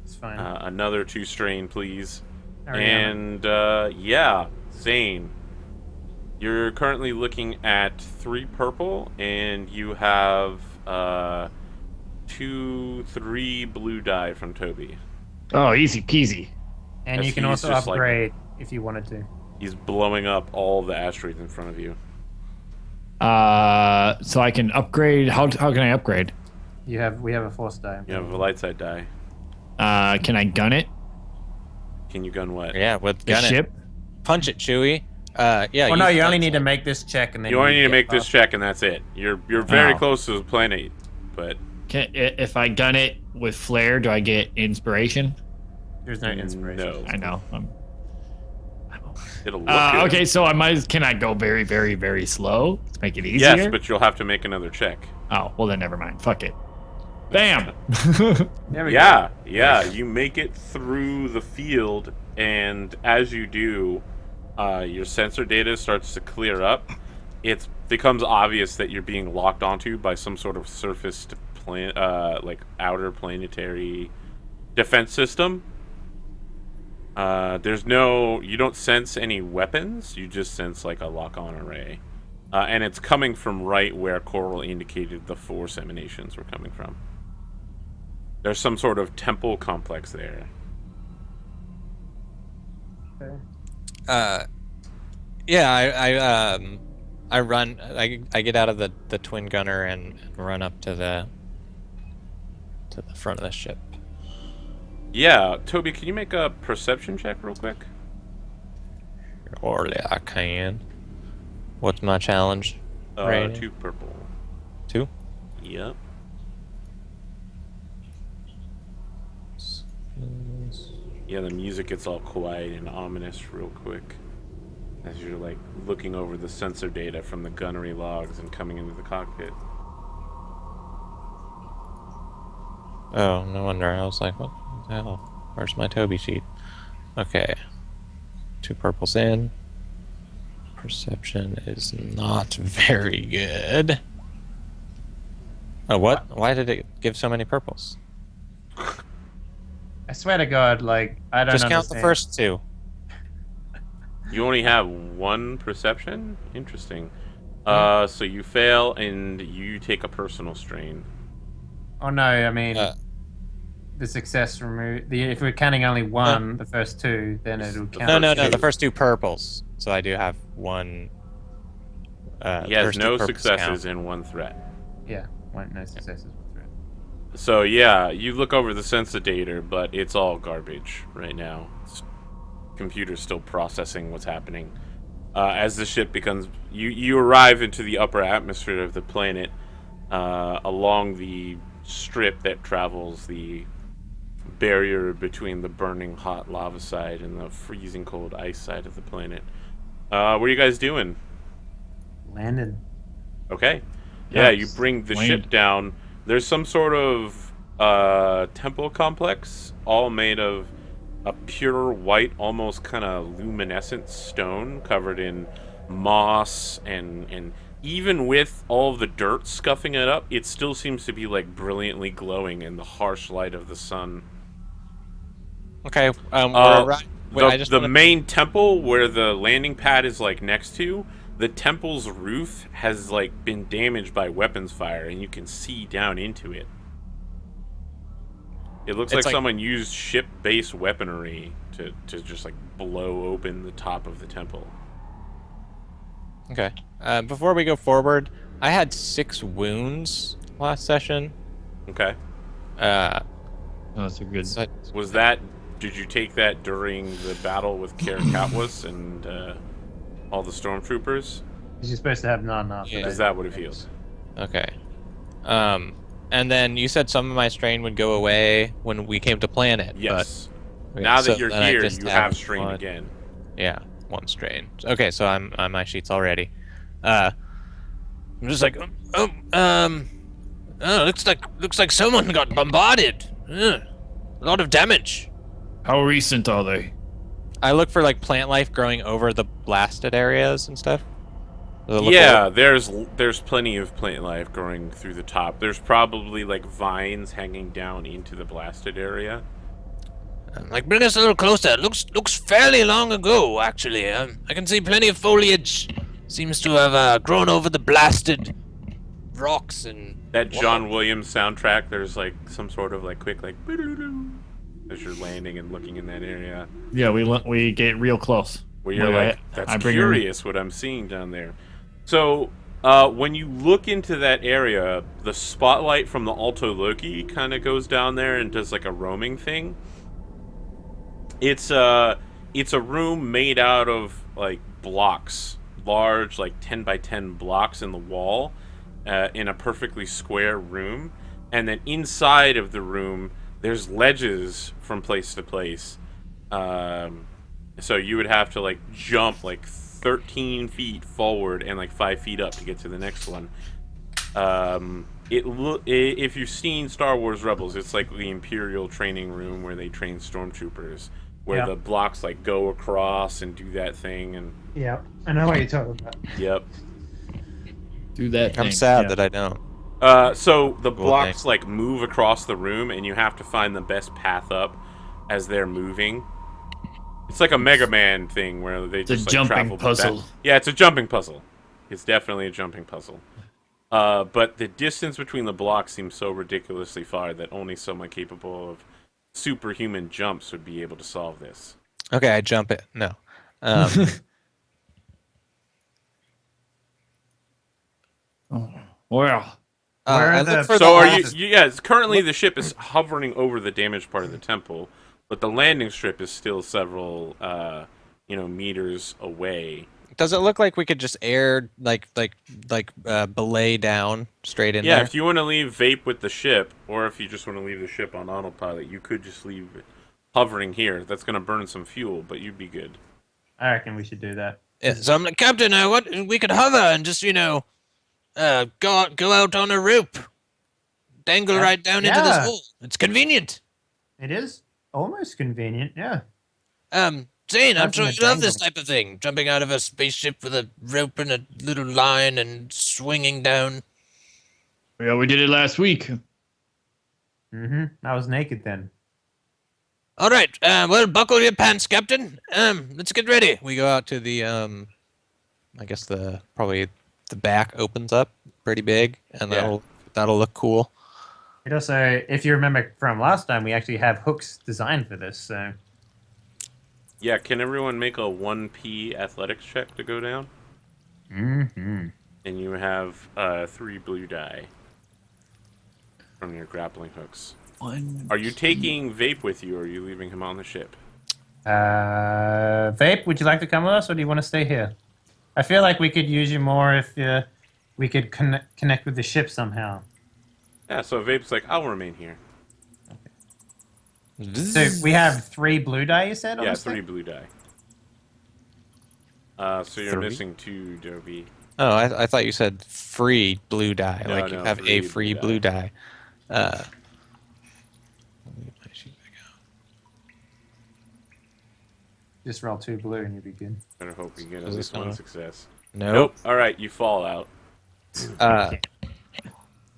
It's fine. Another 2 strain, please. Ariana. And yeah, Zane, you're currently looking at 3 purple, and you have 2, 3 blue die from Toby. Oh, easy peasy. And as you can he's also just, like- upgrade if you wanted to. He's blowing up all the asteroids in front of you. So I can upgrade. How can I upgrade? We have a force die. You have a light side die. Can I gun it? Can you gun what? Yeah, with The gun it. ship? Punch it, Chewie. Yeah. Well, no, use you only guns. need to make this check, and then You only need to get make this past. check, and that's it. You're very Oh. close to the planet, but If I gun it with flare, do I get inspiration? There's no inspiration. no, I know. it'll look good. Okay, so can I go very, very, very slow to make it easier? Yes, but you'll have to make another check. Oh, well then never mind. Fuck it. Bam! There we Yeah, yeah. You make it through the field, and as you do, your sensor data starts to clear up. It becomes obvious that you're being locked onto by some sort of surfaced like outer planetary defense system. You don't sense any weapons. You just sense like a lock-on array, and it's coming from right where Coral indicated the force emanations were coming from. There's some sort of temple complex there. Okay. Yeah, I run. I get out of the twin gunner and run up to the front of the ship. Yeah, Toby, can you make a perception check real quick? Surely I can. What's my challenge? rating? 2 purple. 2? Yep. Yeah, the music gets all quiet and ominous real quick as you're like looking over the sensor data from the gunnery logs and coming into the cockpit. Oh, no wonder. I was like, what the hell? Where's my Toby sheet? Okay. 2 purples in. Perception is not very good. Oh, what? Why did it give so many purples? I swear to God, like, I don't Just count understand. the first 2. You only have 1 perception? Interesting. So you fail and you take a personal strain. Oh no, I mean, the success remove. If we're counting only one, the first 2, then it'll count. No, two. the first 2 purples. So I do have 1. He has first 2 no purples successes count. and 1 threat. Yeah, no successes with threat. So yeah, you look over the sensor data, but it's all garbage right now. Computer's still processing what's happening. As the ship becomes, you arrive into the upper atmosphere of the planet, along the strip that travels the barrier between the burning hot lava side and the freezing cold ice side of the planet. What are you guys doing? Landed. Okay. Yeah, Yes. you bring the Land. ship down. There's some sort of temple complex, all made of a pure white, almost kind of luminescent stone covered in moss, and even with all the dirt scuffing it up, it still seems to be like brilliantly glowing in the harsh light of the sun. Okay, wait, I just The wanna- main temple where the landing pad is like next to, the temple's roof has like been damaged by weapons fire, and you can see down into it. It looks like It's like- someone used ship-based weaponry to just like blow open the top of the temple. Okay. Before we go forward, I had 6 wounds last session. Okay. Uh, That's a good. so Was that? Did you take that during the battle with Karakatwas and all the stormtroopers? You're supposed to have none after Yeah. that. Is that what it feels? okay. And then you said some of my strain would go away when we came to planet. Yes. But, Now that so you're then I here, just you have strain 1. again. Yeah, 1 strain. Okay, so I'm on my sheets already. I'm just like, looks like someone got bombarded. A lot of damage. How recent are they? I look for like plant life growing over the blasted areas and stuff. Does it look Yeah, old? there's plenty of plant life growing through the top. There's probably like vines hanging down into the blasted area. Like, bring us a little closer. It looks fairly long ago, actually. I can see plenty of foliage. Seems to have grown over the blasted rocks and. That John Williams soundtrack, there's like some sort of like quick like as you're landing and looking in that area Yeah, we get real close. where you're Wait, like, that's I bring curious what I'm seeing down there. So when you look into that area, the spotlight from the Alto Loki kind of goes down there and does like a roaming thing. It's a room made out of like blocks, large like 10 by 10 blocks in the wall, in a perfectly square room, and then inside of the room there's ledges from place to place. So you would have to like jump like 13 feet forward and like 5 feet up to get to the next one. If you've seen Star Wars Rebels, it's like the Imperial training room where they train stormtroopers, where Yeah. the blocks like go across and do that thing. And Yeah, I know what you're talking about. yep. Do that. I'm thing. sad Yeah. that I don't. So the Cool, blocks thanks. like move across the room, and you have to find the best path up as they're moving. It's like a Mega Man thing where they It's a just like jumping travel puzzle. back. Yeah, it's a jumping puzzle. It's definitely a jumping puzzle. But the distance between the blocks seems so ridiculously far that only someone capable of superhuman jumps would be able to solve this. Okay, I jump it. No. Um, Well, Where I are look the- for So the are you? last. Yes, currently the ship is hovering over the damaged part of the temple, but the landing strip is still several, meters away. Does it look like we could just air belay down straight in Yeah, there? if you want to leave Vape with the ship, or if you just want to leave the ship on autopilot, you could just leave it hovering here. That's going to burn some fuel, but you'd be good. I reckon we should do that. Yeah, so I'm like, Captain. What we could hover and just go out on a rope, dangle Yeah. right down into this Yeah. hole. It's convenient. It is almost convenient, yeah. Zane, I'm Nothing sure to you love this dangle. type of thing. Jumping out of a spaceship with a rope and a little line and swinging down. yeah, we did it last week. I was naked then. All right. Well, buckle your pants, Captain. Let's get ready. We go out to the I guess probably the back opens up pretty big, and Yeah. that'll look cool. It also, if you remember from last time, we actually have hooks designed for this, so Yeah, can everyone make a 1p athletics check to go down? Mm-hmm. And you have 3 blue die from your grappling hooks. Are you taking Vape with you, or are you leaving him on the ship? Vape, would you like to come with us, or do you want to stay here? I feel like we could use you more if we could connect with the ship somehow. Yeah, so Vape's like, I'll remain here. So we have 3 blue die, you said? on Yeah, this thing? 3 blue die. So you're 3? missing 2, Dobie. Oh, I thought you said free blue die, No, like you no, have free a free blue blue die. Just roll 2 blue and you'll be good. Better hope you get at Is least this one not- success. Nope. Alright, you fall out.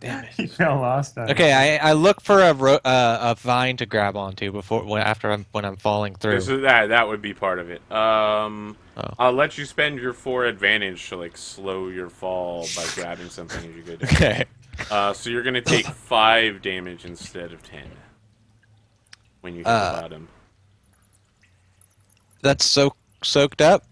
Damn it. You fell last time. Okay, I look for a vine to grab onto when I'm falling through. That would be part of it. I'll let you spend your 4 advantage to like slow your fall by grabbing something as you go down. Okay. So you're gonna take 5 damage instead of 10 when you hit the bottom. That's soaked up.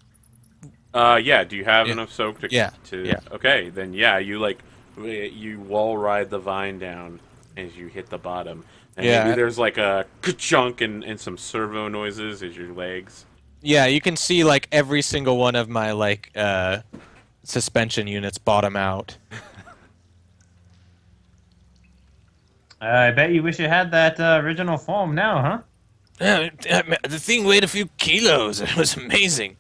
Yeah. Do you have Yeah. enough soak to? Yeah. Yeah. Okay, then yeah, you wall ride the vine down as you hit the bottom, and Yeah. maybe there's like a ka-chunk and some servo noises as your legs. Yeah, you can see like every single one of my suspension units bottom out. I bet you wish you had that original form now, huh? Yeah, the thing weighed a few kilos. It was amazing.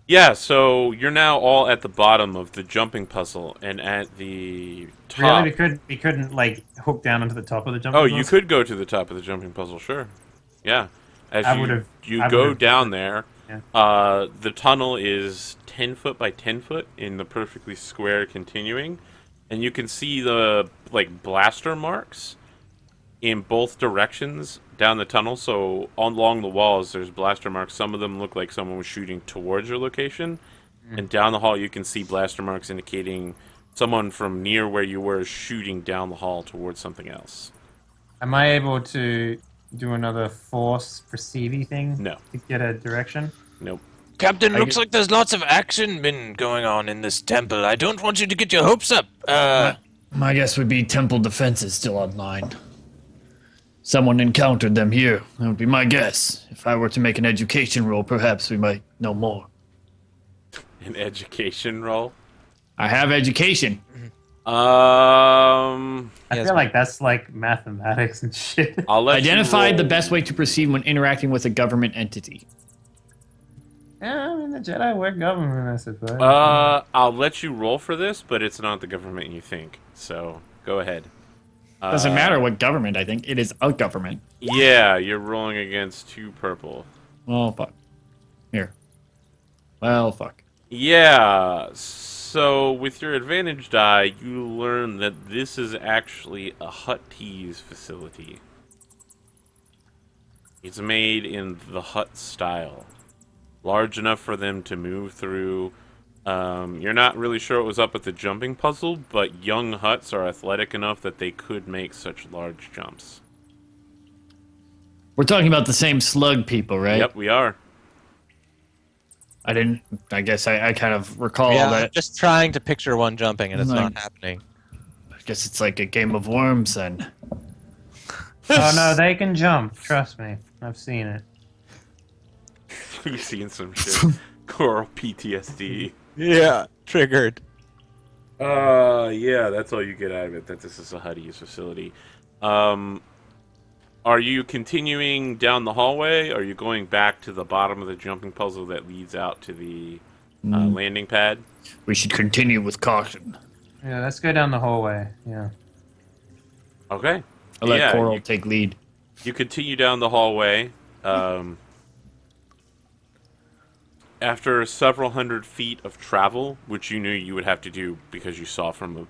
Yeah, so you're now all at the bottom of the jumping puzzle, and at the top. Really? We couldn't like hook down onto the top of the jump. Oh, you could go to the top of the jumping puzzle, sure. Yeah. As I you would've- you I go would've- down there, Yeah. the tunnel is 10 foot by 10 foot in the perfectly square continuing, and you can see the like blaster marks in both directions down the tunnel. So along the walls, there's blaster marks. Some of them look like someone was shooting towards your location, and down the hall you can see blaster marks indicating someone from near where you were shooting down the hall towards something else. Am I able to do another force perceiving thing? No. To get a direction? Nope. Captain, looks like there's lots of action been going on in this temple. I don't want you to get your hopes up. My guess would be temple defenses still online. Someone encountered them here. That would be my guess. If I were to make an education roll, perhaps we might know more. An education roll. I have education. Um, I Yes, feel like that's like mathematics and shit. I'll let Identify you the roll. best way to proceed when interacting with a government entity. Yeah, I mean the Jedi were government, I suppose. I'll let you roll for this, but it's not the government you think. So go ahead. Doesn't matter what government I think. It is a government. Yeah, you're rolling against 2 purple. Oh, fuck. Here. Well, fuck. Yeah, so with your advantage die, you learn that this is actually a Hutt Tees facility. It's made in the hut style, large enough for them to move through. You're not really sure what was up with the jumping puzzle, but young huts are athletic enough that they could make such large jumps. We're talking about the same slug people, right? Yep, we are. I didn't. I guess I kind of recall Yeah, I'm that. just trying to picture one jumping, and it's Like- not happening. I guess it's like a game of worms then. Oh no, they can jump. Trust me, I've seen it. You've seen some shit. Coral PTSD. Yeah, triggered. Yeah, that's all you get out of it, that this is a Huddy's facility. Are you continuing down the hallway? Or are you going back to the bottom of the jumping puzzle that leads out to the landing pad? We should continue with caution. Yeah, let's go down the hallway. Yeah. Okay. I'll let Yeah, Coral take lead. You continue down the hallway. After several hundred feet of travel, which you knew you would have to do because you saw from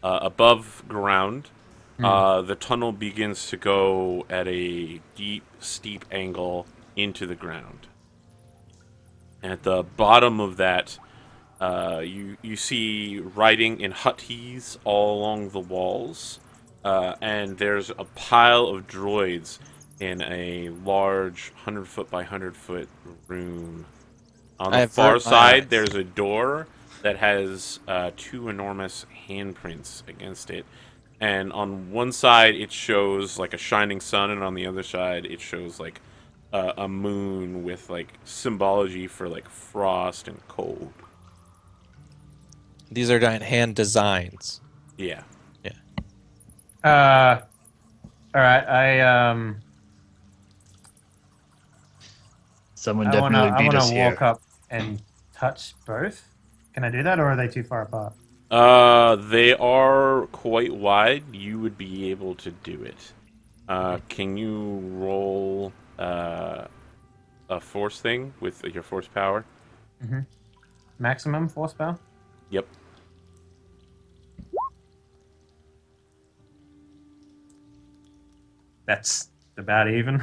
above ground, the tunnel begins to go at a deep, steep angle into the ground. At the bottom of that, you see writing in hutties all along the walls, and there's a pile of droids in a large 100-foot by 100-foot room. On the far side, there's a door that has two enormous handprints against it. And on one side, it shows like a shining sun, and on the other side, it shows like a moon with like symbology for like frost and cold. These are giant hand designs. Yeah. All right. Someone I definitely beat wanna us here. walk up and touch both. Can I do that, or are they too far apart? They are quite wide. You would be able to do it. Can you roll a force thing with your force power? Maximum force power? Yep. That's about even.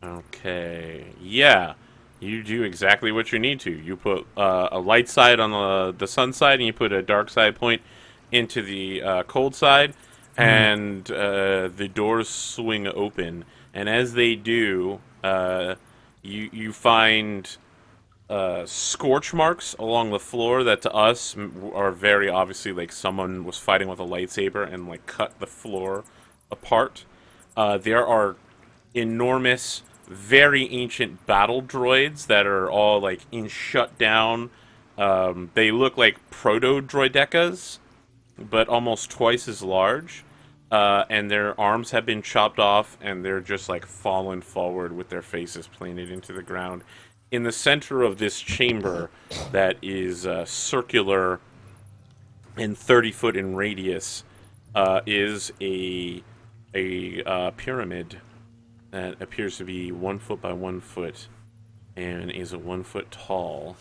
Okay. Yeah. You do exactly what you need to. You put a light side on the sun side, and you put a dark side point into the cold side, and the doors swing open. And as they do, you find scorch marks along the floor that to us are very obviously like someone was fighting with a lightsaber and like cut the floor apart. There are enormous, very ancient battle droids that are all like in shutdown. They look like proto droidecas, but almost twice as large. And their arms have been chopped off, and they're just like fallen forward with their faces planted into the ground. In the center of this chamber that is circular and 30-foot in radius is a pyramid that appears to be 1 foot by 1 foot and is 1 foot tall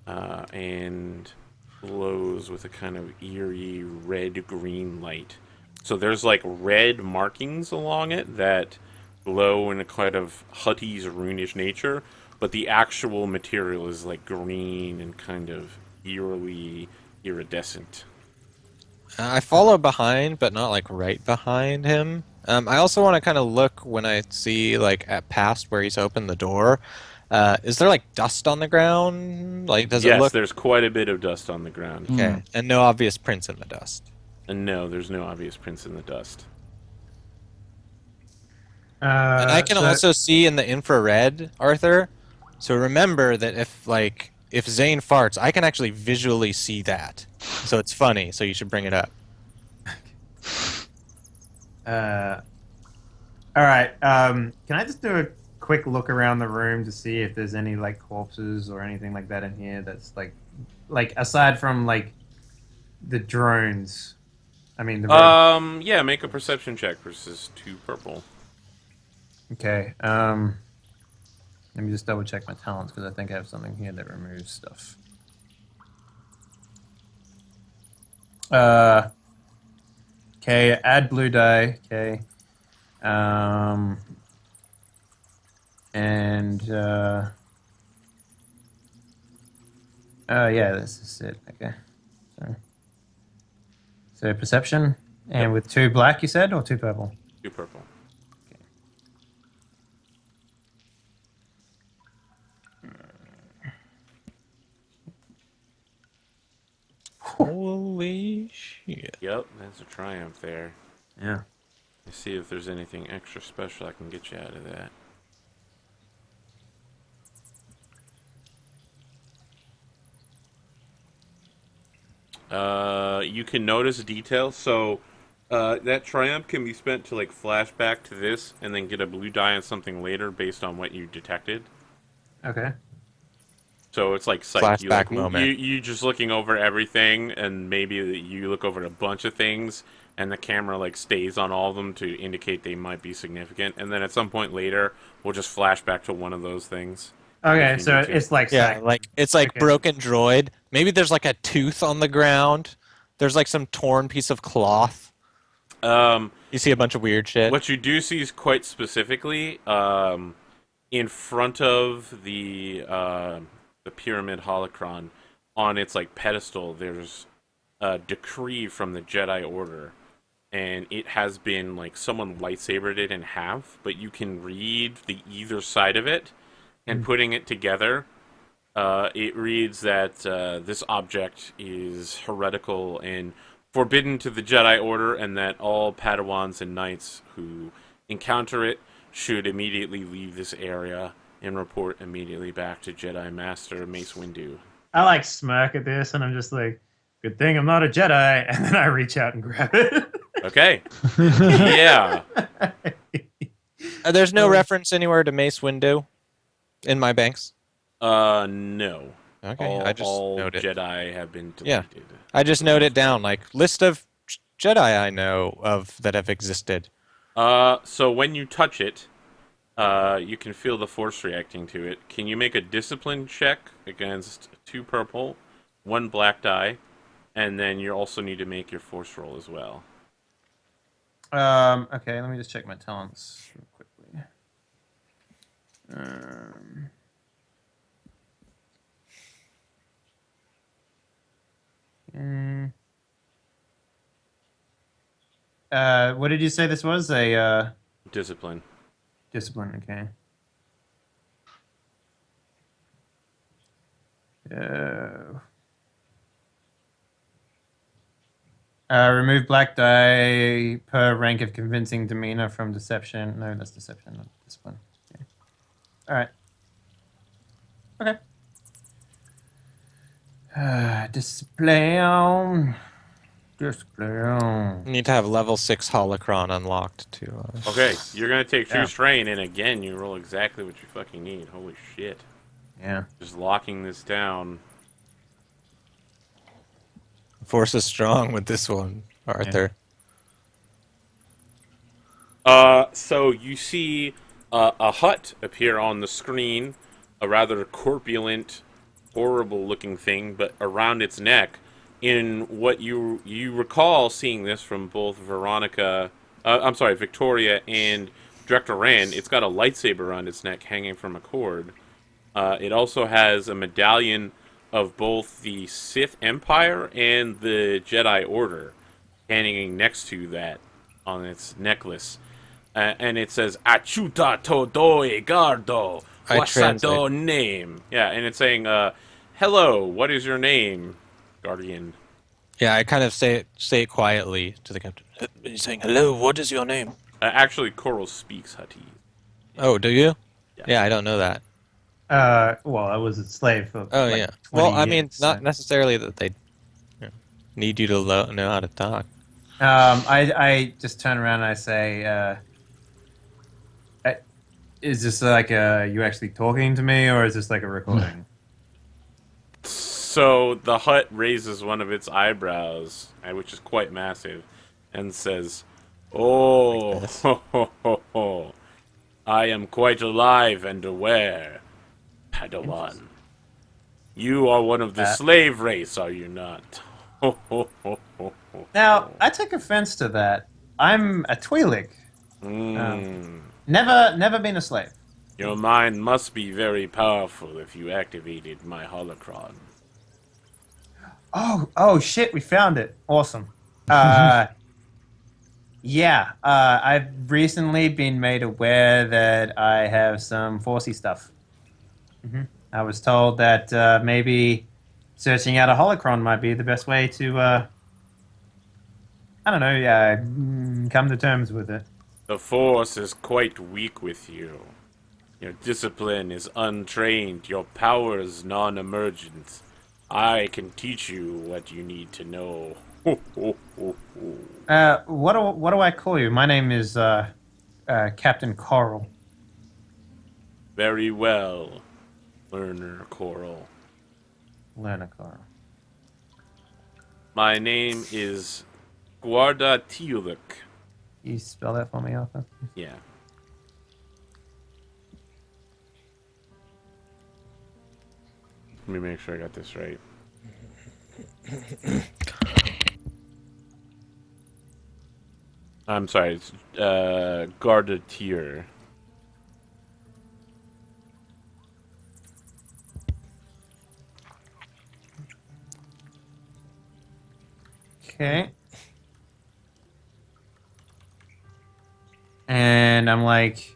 and glows with a kind of eerie red-green light. So there's like red markings along it that glow in a kind of Hutty's runish nature, but the actual material is like green and kind of eerily iridescent. I follow behind, but not like right behind him. I also want to kind of look when I see like at past where he's opened the door. Is there like dust on the ground? Like, does it Yes, look there's quite a bit of dust on the ground. okay? And no obvious prints in the dust. And no, there's no obvious prints in the dust. And I can So- also see in the infrared, Arthur. So remember that if Zane farts, I can actually visually see that. So it's funny. So you should bring it up. All right. Can I just do a quick look around the room to see if there's any like corpses or anything like that in here? That's like aside from like the drones. I mean, the Yeah, make a perception check versus 2 purple. okay. Let me just double check my talents because I think I have something here that removes stuff. Okay, add blue die. Okay. And oh yeah, this is it. Okay. So perception, and Yep. with 2 black, you said, or 2 purple? 2 purple. Holy shit. Yep, that's a triumph there. Yeah. Let's see if there's anything extra special I can get you out of that. You can notice details. So that triumph can be spent to like flashback to this, and then get a blue die on something later based on what you detected. Okay. So it's like sight. You, Flashback like, moment. you just looking over everything, and maybe you look over a bunch of things, and the camera like stays on all of them to indicate they might be significant. And then at some point later, we'll just flash back to one of those things. Okay, if you so need to. it's like Yeah, sight. like it's like Okay. broken droid. Maybe there's like a tooth on the ground. There's like some torn piece of cloth. You see a bunch of weird shit. What you do see is quite specifically in front of the pyramid holocron, on its like pedestal. There's a decree from the Jedi Order, and it has been like someone lightsabered it in half, but you can read the either side of it, and putting it together, it reads that this object is heretical and forbidden to the Jedi Order, and that all Padawans and Knights who encounter it should immediately leave this area and report immediately back to Jedi Master Mace Windu. I like smirk at this, and I'm just like, good thing I'm not a Jedi, and then I reach out and grab it. Okay. Yeah. There's no reference anywhere to Mace Windu in my banks. No. Okay, I just all note it. Jedi have been Yeah. deleted. I just note it down, like list of Jedi I know of that have existed. So when you touch it, you can feel the Force reacting to it. Can you make a discipline check against 2 purple, 1 black die, and then you also need to make your Force roll as well. Okay, let me just check my talents real quickly. What did you say this was? A Discipline. discipline, okay. Remove black die per rank of convincing demeanor from deception. No, that's deception, not discipline. Okay. All right. Okay. Discipline. Discipline. You need to have level 6 holocron unlocked to. Okay, you're gonna take 2 Yeah. strain, and again, you roll exactly what you fucking need. Holy shit. Yeah. Just locking this down. Force is strong with this one, Arthur. So you see a hut appear on the screen, a rather corpulent, horrible-looking thing, but around its neck, in what you recall seeing this from both Victoria and Director Rand, it's got a lightsaber around its neck hanging from a cord. It also has a medallion of both the Sith Empire and the Jedi Order hanging next to that on its necklace. And it says, Achuta Todoe Gardo. I What's that translate. name? Yeah, and it's saying, hello, what is your name, Guardian? Yeah, I kind of say it quietly to the captain. He's saying, "Hello, what is your name?" Actually, Coral speaks Huttese. Oh, do you? Yeah. Yeah, I don't know that. Well, I was a slave for. Oh, like yeah. 20 Well, I mean, years, not so. necessarily that they need you to know how to talk. I just turn around and I say, "Is this like you actually talking to me, or is this like a recording?" So the hut raises one of its eyebrows, which is quite massive, and says, "Oh, Like this. ho, ho, ho, ho. I am quite alive and aware, Padawan. You are one of the slave race, are you not?" Ho, ho, ho, ho, ho, Now, ho. I take offense to that. I'm a Twi'lek. Um, Mm. never been a slave. Your mind must be very powerful if you activated my holocron. Oh shit, we found it. Awesome. Uh, yeah, I've recently been made aware that I have some Forcey stuff. I was told that maybe searching out a holocron might be the best way to, I don't know, come to terms with it. The Force is quite weak with you. Your discipline is untrained, your powers non-emergent. I can teach you what you need to know. Ho, ho, ho, ho. What do I call you? My name is Captain Coral. Very well, Learner Coral. Learner Coral. My name is Guarda Tiluk. You spell that for me, Arthur? Yeah. Let me make sure I got this right. I'm sorry, it's Gardatir. Okay. And I'm like,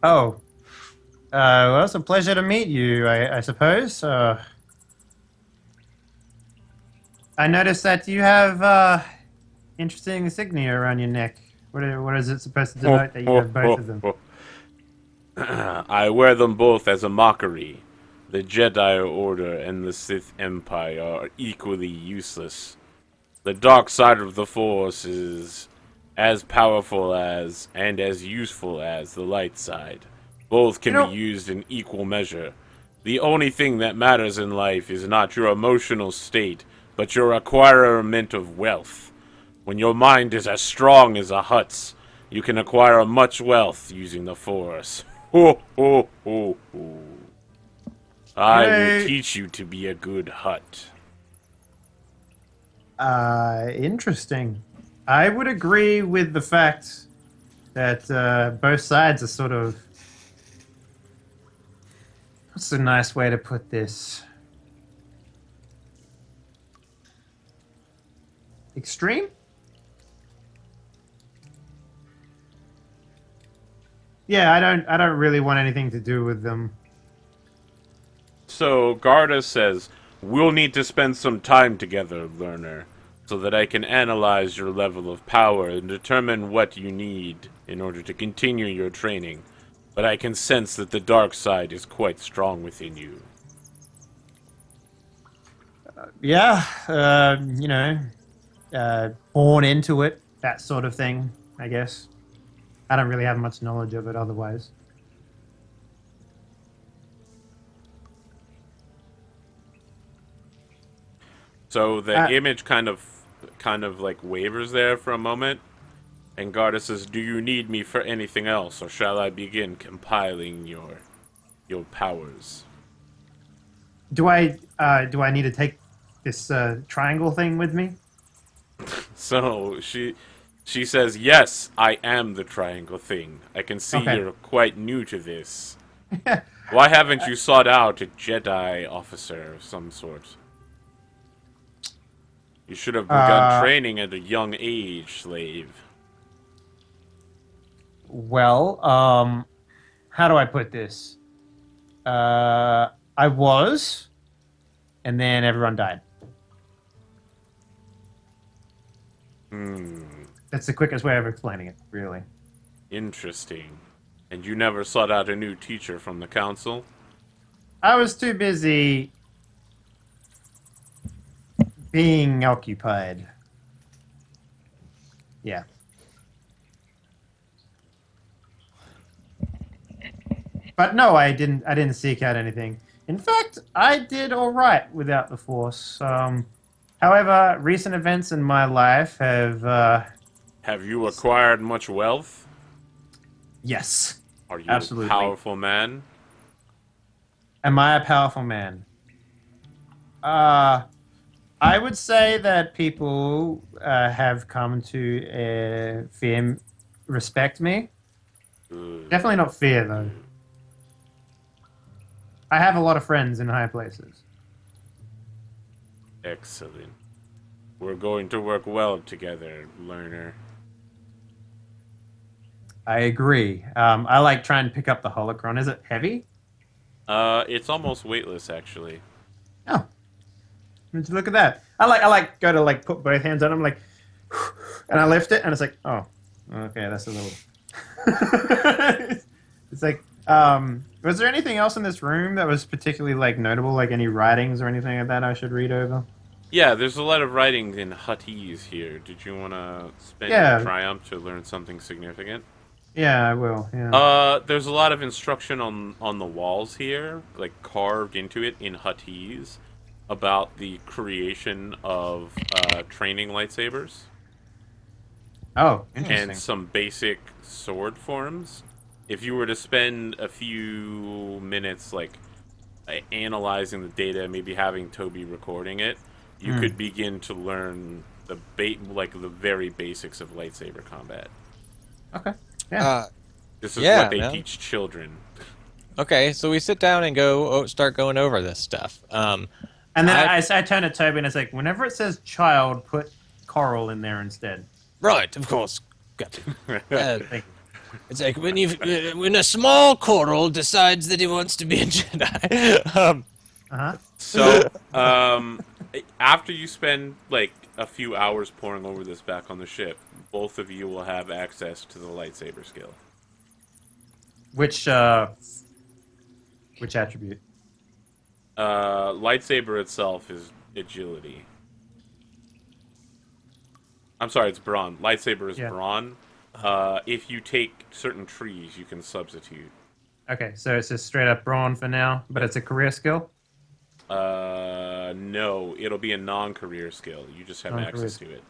oh, well, it's a pleasure to meet you, I suppose. I noticed that you have interesting insignia around your neck. What is it supposed to denote that you have both of them? I wear them both as a mockery. The Jedi Order and the Sith Empire are equally useless. The dark side of the Force is as powerful as and as useful as the light side. Both can You know- be used in equal measure. The only thing that matters in life is not your emotional state, but your acquirement of wealth. When your mind is as strong as a hut's, you can acquire much wealth using the Force. Ho, ho, ho, ho. I will know- teach you to be a good hut. Interesting. I would agree with the fact that both sides are sort of. What's a nice way to put this? Extreme? Yeah, I don't really want anything to do with them. So Garda says, we'll need to spend some time together, learner, so that I can analyze your level of power and determine what you need in order to continue your training. But I can sense that the dark side is quite strong within you. Yeah, born into it, that sort of thing, I guess. I don't really have much knowledge of it otherwise. So the Uh, image kind of like wavers there for a moment, and Garda says, "Do you need me for anything else, or shall I begin compiling your powers?" do I need to take this triangle thing with me? So she says, "Yes, I am the triangle thing. I can see Okay. you're quite new to this. Why haven't you sought out a Jedi officer of some sort? You should have begun Uh, training at a young age, slave." well, how do I put this? I was, and then everyone died. Hmm, That's the quickest way of explaining it, really. interesting. And you never sought out a new teacher from the council? I was too busy being occupied. Yeah. But no, I didn't seek out anything. In fact, I did all right without the Force. However, recent events in my life have, Have you acquired much wealth? yes, Are you absolutely. a powerful man? Am I a powerful man? Uh, I would say that people have come to respect me. Good. Definitely not fear, though. I have a lot of friends in high places. Excellent. We're going to work well together, learner. I agree. I like trying to pick up the holocron. Is it heavy? It's almost weightless, actually. Oh, would you look at that? I like go to like put both hands on. I'm like, and I lift it, and it's like, oh, okay, that's a little. It's like, was there anything else in this room that was particularly like notable, like any writings or anything like that I should read over? Yeah, there's a lot of writing in Huttese here. Did you want to spend your Yeah, triumph to learn something significant? yeah, I will. Yeah. There's a lot of instruction on the walls here, like carved into it in Huttese, about the creation of training lightsabers Oh, and interesting. some basic sword forms. If you were to spend a few minutes, like analyzing the data, maybe having Toby recording it, you Hmm. could begin to learn like the very basics of lightsaber combat. Okay. Yeah. This is what Yeah, they man. teach children. Okay, so we sit down and start going over this stuff. And then I I turn to Toby and it's like, whenever it says child, put coral in there instead. right, of course, got it. Thank you. It's like when a small coral decides that he wants to be a Jedi. Uh huh. So, after you spend like a few hours poring over this back on the ship, both of you will have access to the lightsaber skill. Which attribute? Lightsaber itself is agility. I'm sorry, it's brawn. Lightsaber is Yeah. brawn. If you take certain trees, you can substitute. Okay, so it's just straight up brawn for now, but it's a career skill. No, it'll be a non-career skill. You just have Non-career access to it.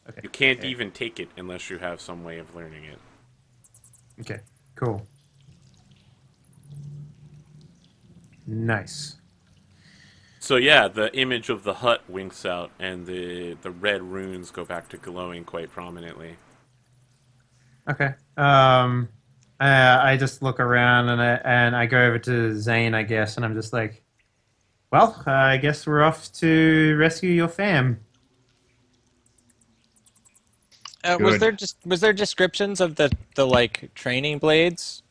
Okay. You can't Okay. even take it unless you have some way of learning it. Okay. Cool. Nice. So yeah, the image of the hut winks out, and the red runes go back to glowing quite prominently. Okay. I just look around and I go over to Zane, I guess, and I'm just like, well, I guess we're off to rescue your fam. Good. Was there descriptions of the like training blades?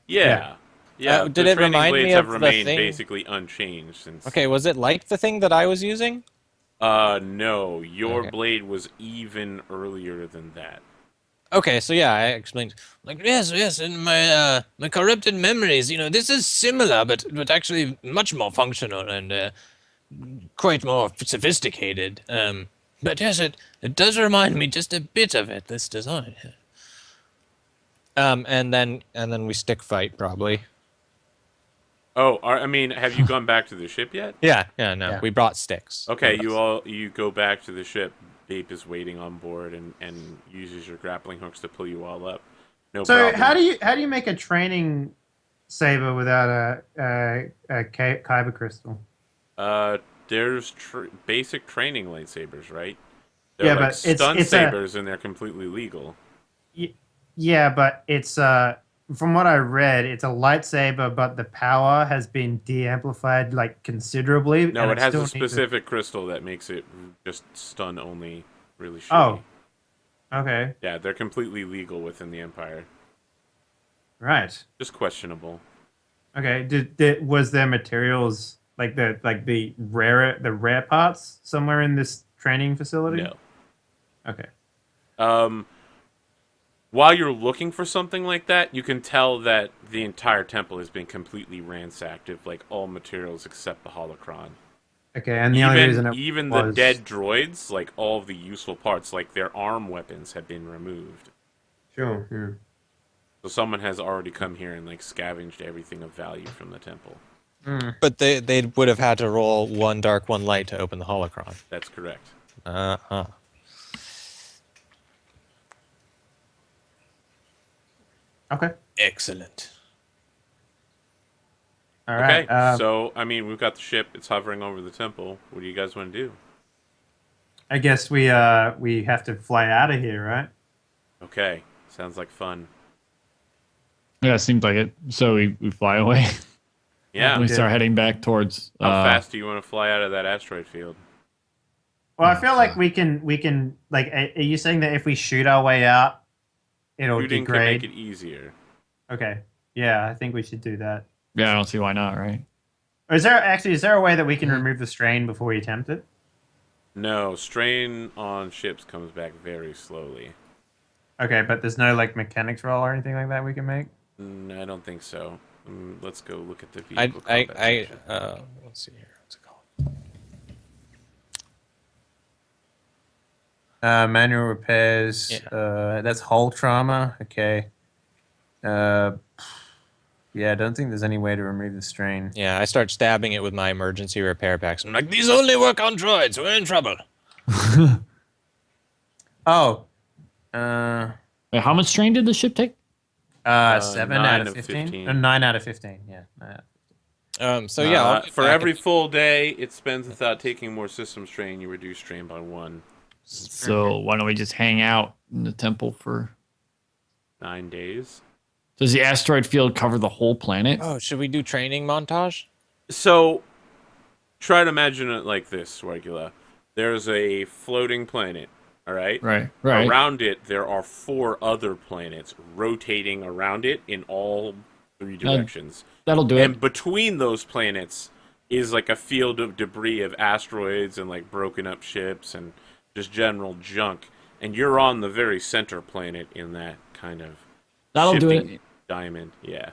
Yeah, yeah. Did The it training remind me blades have of the remained thing? basically unchanged since. Okay, was it like the thing that I was using? No, your Okay. blade was even earlier than that. Okay, so yeah, I explained like yes, in my my corrupted memories, this is similar, but actually much more functional and quite more sophisticated. But yes, it does remind me just a bit of it. This design. And then we stick fight probably. Oh, I mean, have you gone back to the ship yet? Yeah, no, Yeah. we brought sticks. Okay, you go back to the ship. Bape is waiting on board and uses your grappling hooks to pull you all up. No So problem. how do you make a training saber without a kyber crystal? There's basic training lightsabers, right? They're Yeah, like but stun it's sabers, and they're completely legal. yeah, but it's from what I read, it's a lightsaber, but the power has been de-amplified like considerably. No, and it has a still needs specific crystal that makes it just stun only, really shitty. Oh, okay, Yeah, they're completely legal within the Empire. right. Just questionable. Okay, was there materials like the rare parts somewhere in this training facility? No. Okay. While you're looking for something like that, you can tell that the entire temple has been completely ransacked of like all materials except the holocron. Okay, and the only reason it Even the was dead droids, like all of the useful parts, like their arm weapons, have been removed. sure. Yeah. So someone has already come here and like scavenged everything of value from the temple. But they would have had to roll one dark, one light to open the holocron. That's correct. Uh-huh. Okay. Excellent. All right. Okay, so I mean, we've got the ship. It's hovering over the temple. What do you guys want to do? I guess we have to fly out of here, right? Okay, sounds like fun. Yeah, it seems like it. So we fly away. Yeah. We start heading back towards. How fast do you want to fly out of that asteroid field? Well, I feel like we can like. Are you saying that if we shoot our way out, it'll Shooting can make degrade? it easier. Okay. Yeah, I think we should do that. Yeah, I don't see why not. Right. Or is there a way that we can remove the strain before we attempt it? No, strain on ships comes back very slowly. Okay, but there's no like mechanics roll or anything like that we can make. I don't think so. Let's go look at the vehicle combat section. Let's see here. What's it called? Manual repairs. Yeah. That's hull trauma. Okay. Yeah, I don't think there's any way to remove the strain. Yeah, I start stabbing it with my emergency repair packs. I'm like, these only work on droids. We're in trouble. Oh. Wait, how much strain did the ship take? 7 9 out of of 15? 15. 9 out of 15, yeah. So yeah, I'll get for back every full day it spends without taking more system strain, you reduce strain by 1. So why don't we just hang out in the temple for 9 days. Does the asteroid field cover the whole planet? Oh, should we do training montage? So, try to imagine it like this, Regula. There's a floating planet, all right? Right. Around it, there are 4 other planets rotating around it in all 3 directions. That'll do And it. between those planets is like a field of debris of asteroids and like broken up ships and just general junk. And you're on the very center planet in that kind of That'll do shifting it. diamond. Yeah.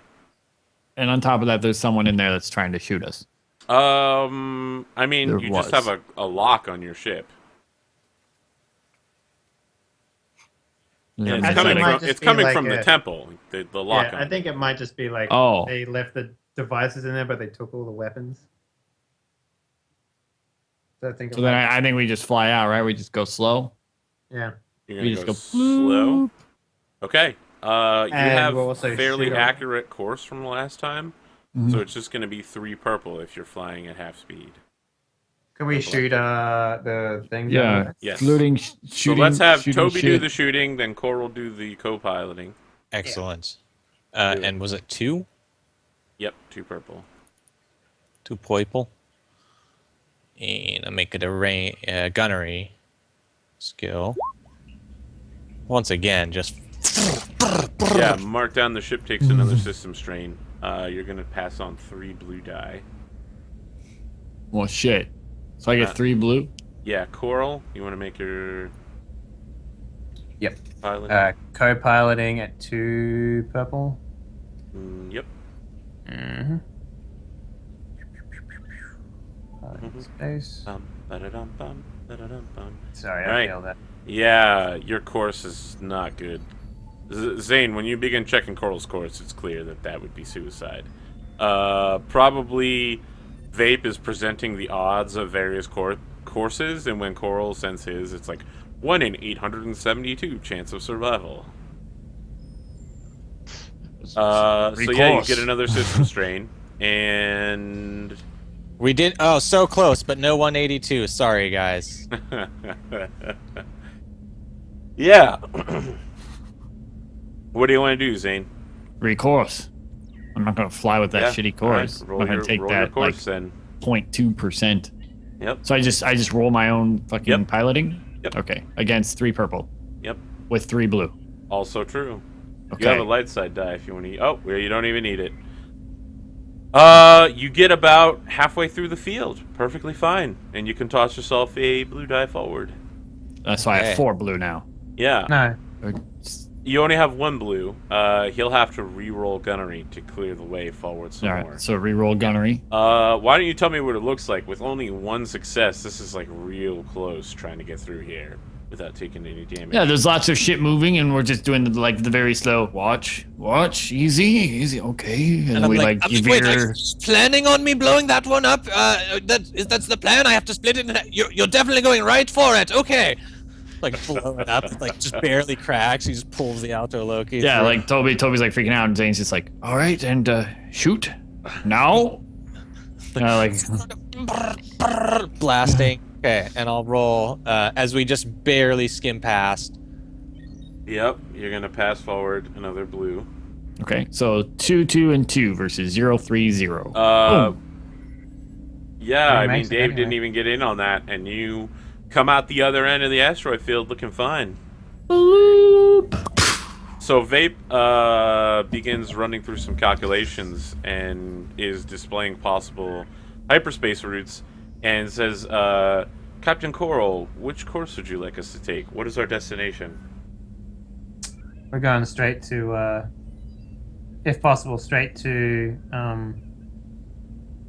And on top of that, there's someone in there that's trying to shoot us. I mean, There you was. just have a lock on your ship. Yeah, And I it's think coming it might from, just it's be coming like from the a- temple. The lock Yeah, on I think it might just be like Oh. they left the devices in there, but they took all the weapons. So I think. So then I think we just fly out, right? We just go slow. yeah. You're We gonna just go go slow. Okay. You And have we'll also fairly shoot 'em. accurate course from last time, Mhm. so it's just going to be 3 purple if you're flying at half speed. Can we shoot the things? Yeah. Yes. Shooting. So let's have shooting Toby do shit. the shooting, then Coral do the co-piloting. Excellent. And was it 2? Yep, 2 purple. 2 purple. And I make it a gunnery skill. Once again, just Yeah, mark down the ship takes another system strain. You're going to pass on 3 blue die. Well, shit. So I get 3 blue. Yeah, Coral, you want to make your Yep. pilot? Co-piloting at 2 purple. Yep. Mm-hmm. Space. Ba-da-dum, bum, ba-da-dum, bum. Sorry, Right. I failed that. Yeah, your course is not good. Zane, when you begin checking Coral's course, it's clear that that would be suicide. Probably Vape is presenting the odds of various courses, and when Coral sends his, it's like 1 in 872 chance of survival. So yeah, you get another system strain, and we did. Oh, so close, but no 182. Sorry, guys. yeah. What do you want to do, Zane? Recourse. I'm not gonna fly with that Yeah, shitty all right, course. roll I'm gonna your- take roll your that course, like then. 0.2%. Yep. So I just roll my own fucking Yep. piloting. Yep. Okay. Against 3 purple Yep. with 3 blue. Also true. Okay. You have a light side die if you want to. Oh, well, you don't even need it. You get about halfway through the field, perfectly fine, and you can toss yourself a blue die forward. So I Okay. have 4 blue now. Yeah. No. You only have 1 blue. He'll have to re-roll gunnery to clear the way forward some All more. right. So reroll gunnery. Why don't you tell me what it looks like? With only 1 success, this is like real close trying to get through here without taking any damage. Yeah, there's lots of shit moving, and we're just doing the very slow watch, easy, okay, and I'm we like, like wait, veer. planning on me blowing that one up? That's the plan. I have to split it. You're definitely going right for it. Okay. Like blow it up, like just barely cracks. He just pulls the Alto Loki. Yeah, through. like Toby's like freaking out, and Zane's just like, all right, and shoot now. Like blasting. Okay, and I'll roll as we just barely skim past. Yep, you're gonna pass forward another blue. Okay, so 2, 2, and 2 versus 0, 3, 0. Uh, Boom. yeah, Three I mean makes it Dave didn't anyway. even get in on that, and you come out the other end of the asteroid field looking fine. Bloop. So Vape begins running through some calculations and is displaying possible hyperspace routes, and says, Captain Coral, which course would you like us to take? What is our destination? We're going straight to, if possible, straight to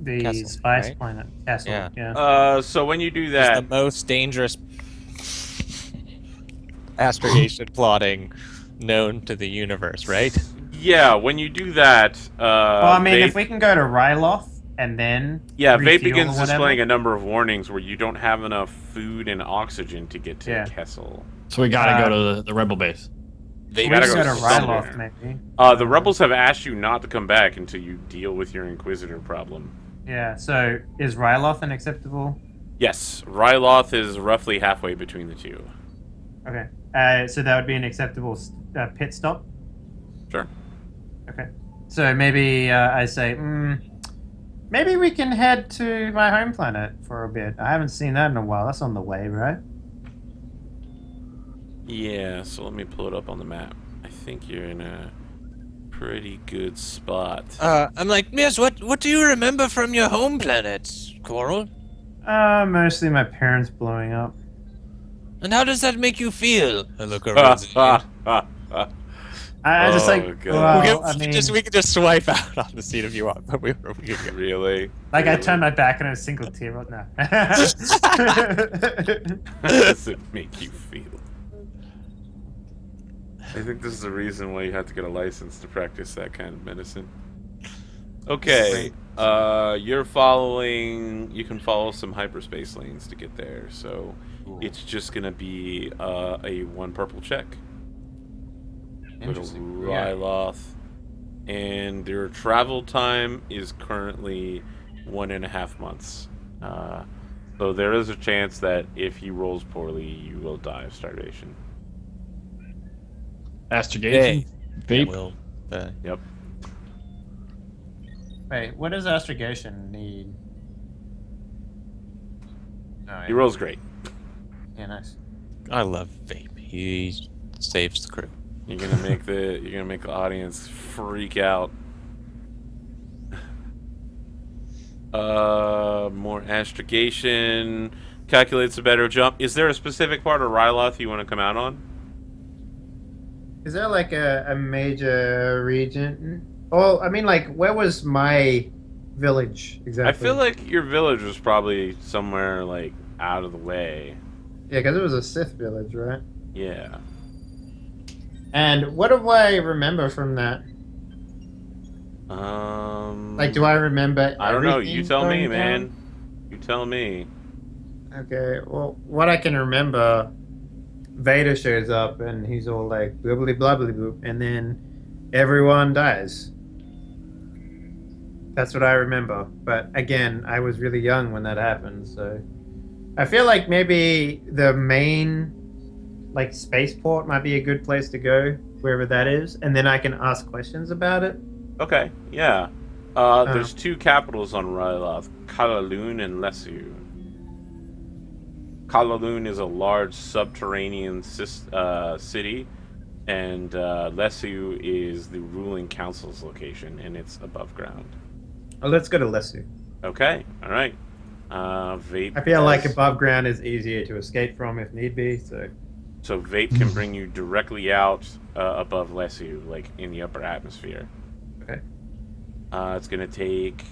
the Castle, spice right? planet. Castle, Yeah. yeah. So when you do It's that, the most dangerous astrogation plotting known to the universe, right? yeah, when you do that, Well, I mean, Vape, if we can go to Ryloth and then yeah, Vape refuel begins or whatever. displaying a number of warnings where you don't have enough food and oxygen to get to Yeah. Kessel. So we gotta go to the rebel base. They We gotta can go go to somewhere. Ryloth, maybe. The rebels have asked you not to come back until you deal with your Inquisitor problem. Yeah, so is Ryloth an acceptable? Yes, Ryloth is roughly halfway between the two. Okay. So that would be an acceptable pit stop? Sure. Okay. So maybe I say, maybe we can head to my home planet for a bit. I haven't seen that in a while. That's on the way, right? Yeah, so let me pull it up on the map. I think you're in a pretty good spot. I'm like, yes, what do you remember from your home planet, Coral? Mostly my parents blowing up. And how does that make you feel? I look over at Zane. I just Oh, like, God. well, we can just swipe out on the scene if you want, but we can go. Really? like I Really? turned my back and a single tear rolled. No. How does it make you feel? I think this is the reason why you have to get a license to practice that kind of medicine. Okay, you're following. You can follow some hyperspace lanes to get there, so it's just gonna be a one purple check. Go to Interesting. Yeah. Ryloth, and your travel time is currently 1.5 months. So there is a chance that if he rolls poorly, you will die of starvation. Astrogation. Vape. Will, Yep. Wait, what does astrogation need? Oh, He rolls great. Yeah, nice. I love Vape. He saves the crew. You're gonna make the audience freak out. More astrogation calculates a better jump. Is there a specific part of Ryloth you want to come out on? Is there like a major region? Oh, I mean, like, where was my village exactly? I feel like your village was probably somewhere like out of the way. Yeah, because it was a Sith village, right? Yeah. And what do I remember from that? Like, do I remember? I don't know. You everything tell me, going man. down? You tell me. Okay, well, what I can remember, Vader shows up and he's all like, blibbly blobbly boop, and then everyone dies. That's what I remember. But again, I was really young when that happened, so I feel like maybe the main like spaceport might be a good place to go, wherever that is, and then I can ask questions about it. Okay. Yeah. There's two capitals on Ryloth: Kalaloon and Lesu. Kalaloon is a large subterranean city, and Lesu is the ruling council's location, and it's above ground. Oh, let's go to Lesu. Okay, all right. Vape. I feel like has- above ground is easier to escape from if need be. So Vape can bring you directly out above Lesu, like in the upper atmosphere. Okay. It's going to take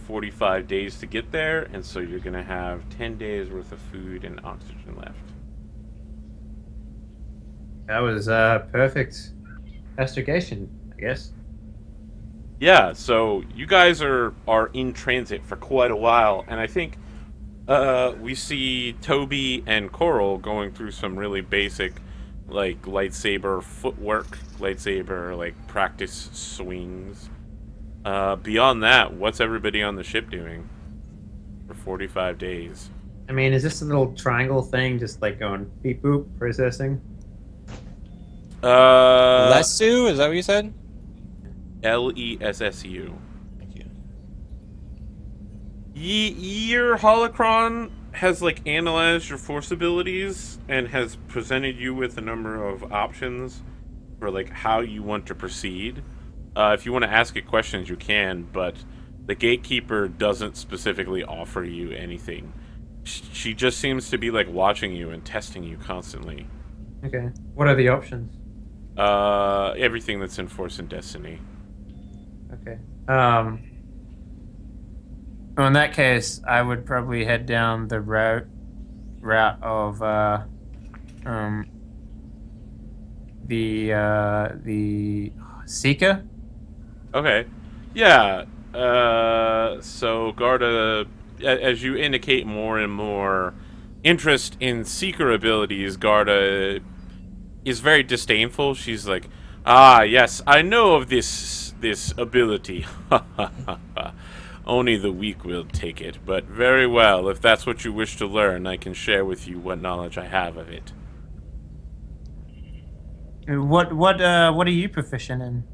45 days to get there, and so you're going to have 10 days worth of food and oxygen left. That was perfect astrogation, I guess. Yeah, so you guys are in transit for quite a while, and I think we see Toby and Coral going through some really basic, like, lightsaber footwork, lightsaber, like, practice swings. Beyond that, what's everybody on the ship doing for 45 days? I mean, is this a little triangle thing just like going beep boop processing? Lesu, is that what you said? LESSU. Thank you. Your holocron has like analyzed your force abilities and has presented you with a number of options for like how you want to proceed. If you want to ask it questions, you can, but the gatekeeper doesn't specifically offer you anything. She just seems to be like watching you and testing you constantly. Okay. What are the options? Everything that's in Force and Destiny. Okay. Well, in that case, I would probably head down the route of um the Seeker. Okay. Yeah. So Garda, as you indicate more and more interest in Seeker abilities, Garda is very disdainful. She's like, "Ah, yes, I know of this ability. Only the weak will take it. But very well. If that's what you wish to learn, I can share with you what knowledge I have of it." What are you proficient in?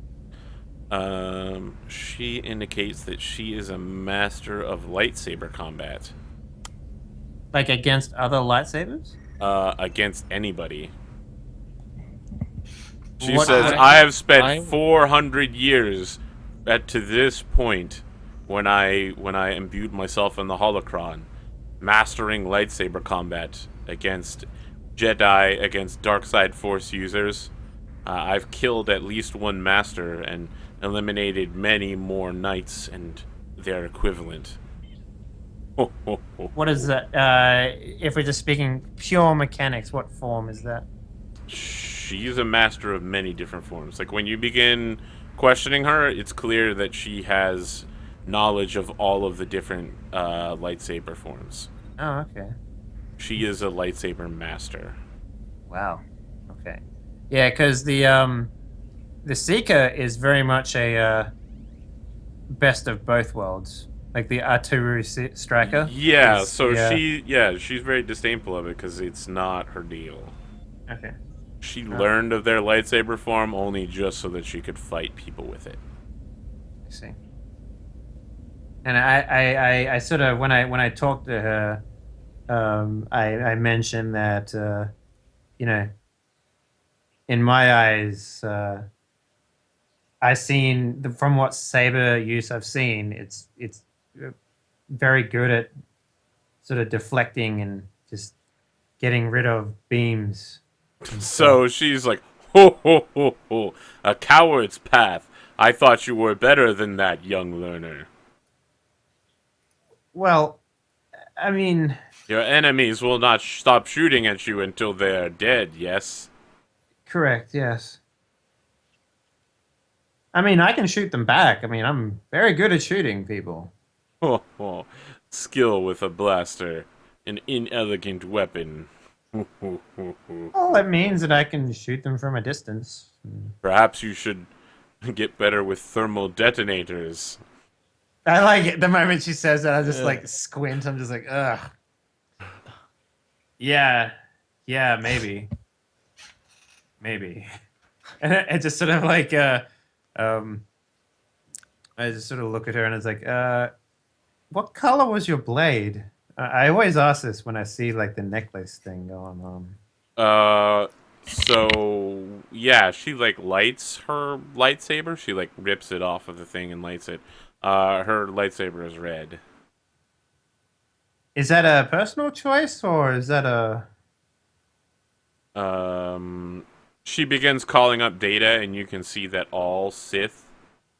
She indicates that she is a master of lightsaber combat. Like against other lightsabers? Against anybody. She What- says, what- "I have spent I'm- 400 years to this point when I imbued myself in the holocron, mastering lightsaber combat against Jedi, against dark side Force users. I've killed at least one master and eliminated many more knights and their equivalent." What is that? If we're just speaking pure mechanics, what form is that? She's a master of many different forms. Like when you begin questioning her, it's clear that she has knowledge of all of the different lightsaber forms. Oh, okay. She is a lightsaber master. Wow. Okay. Yeah, because the Seeker is very much a best of both worlds, like the Arturu Striker. Yeah, is so the, she's very disdainful of it because it's not her deal. Okay. She learned of their lightsaber form only just so that she could fight people with it. I see. And I sort of when I talked to her, I mentioned that you know, in my eyes, I seen from what saber use I've seen, it's very good at sort of deflecting and just getting rid of beams. So she's like, "Ho ho ho ho! A coward's path. I thought you were better than that, young learner. Well, I mean, Your enemies will not stop shooting at you until they are dead, yes?" correct, yes. I mean, I can shoot them back. I mean, I'm very good at shooting people. Ho ho. Skill with a blaster. An inelegant weapon. Ho, ho, ho, ho. Well, that means that I can shoot them from a distance. Perhaps you should get better with thermal detonators. I like it. The moment she says that, I just like squint. I'm just like, ugh. Yeah, yeah, maybe, maybe. And it just sort of like, I just sort of look at her and it's like, what color was your blade? I always ask this when I see like the necklace thing going on. So yeah, she like lights her lightsaber. She like rips it off of the thing and lights it. Her lightsaber is red. Is that a personal choice or is that a? She begins calling up data, and you can see that all Sith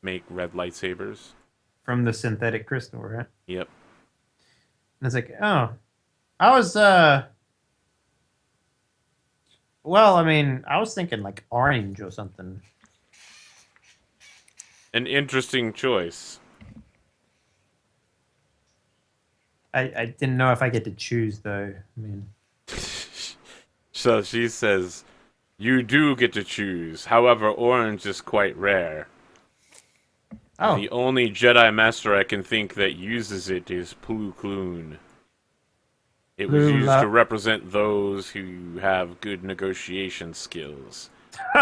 make red lightsabers. From the synthetic crystal, right? Yep. And it's like, oh, I was, well, I mean, I was thinking like orange or something. An interesting choice. I didn't know if I get to choose though. I mean, So she says, "You do get to choose. However, orange is quite rare. oh, The only Jedi Master I can think that uses it is Plu Kloon." It was used Hula. to represent those who have good negotiation skills.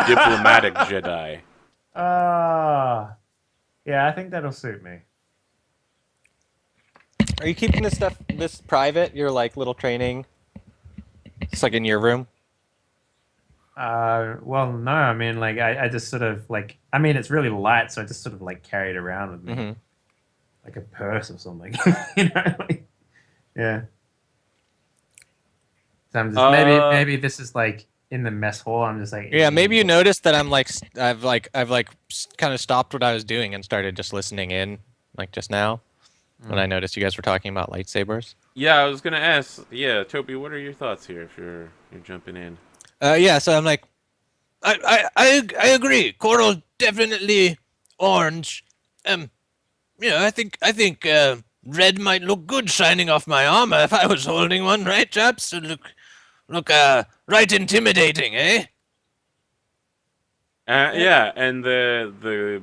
Diplomatic Jedi. Ah, yeah, I think that'll suit me. Are you keeping this private? Your like little training? It's like in your room. Well, no, I mean, like, I just sort of like, I mean, it's really light, so I just sort of like carry it around with me, Mm-hmm. like a purse or something, like, yeah. So I'm just maybe this is like in the mess hall. I'm just like, Yeah, maybe you noticed that I'm like I've kind of stopped what I was doing and started just listening in, like just now, when I noticed you guys were talking about lightsabers. Yeah, I was gonna ask. Yeah, Toby, what are your thoughts here? If you're jumping in. Yeah, so I'm like, I agree. Coral definitely orange. I think red might look good shining off my armor if I was holding one, right, chaps? Look, right intimidating, eh? Yeah, and the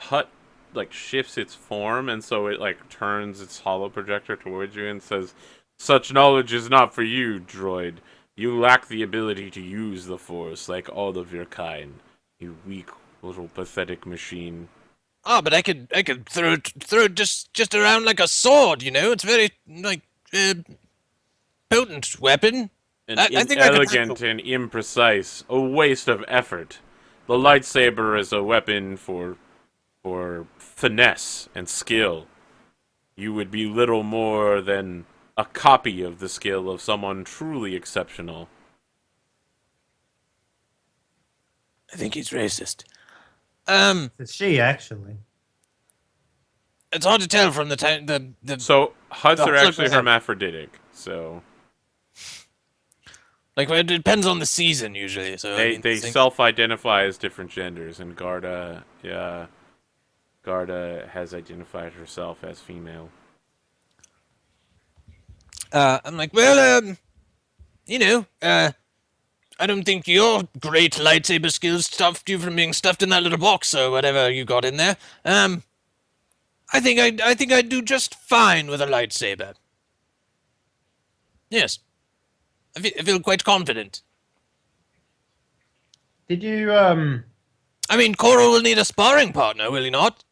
hut like shifts its form, and so it like turns its hollow projector towards you and says, "Such knowledge is not for you, droid. You lack the ability to use the Force like all of your kind. You weak little pathetic machine." Oh, but I could throw it just around like a sword, you know? It's very like potent weapon. An I think I could inelegant and imprecise, a waste of effort. The lightsaber is a weapon for finesse and skill. You would be little more than a copy of the skill of someone truly exceptional. I think he's racist. It's she actually. It's hard to tell from the time the So huts The are actually flip- hermaphroditic. So like it depends on the season usually. So I mean, they self-identify as different genders, and Garda has identified herself as female. I'm like, well, you know, I don't think your great lightsaber skills stopped you from being stuffed in that little box or whatever you got in there. I think I'd do just fine with a lightsaber. Yes, I feel quite confident. Did you I mean, Coral will need a sparring partner, will he not?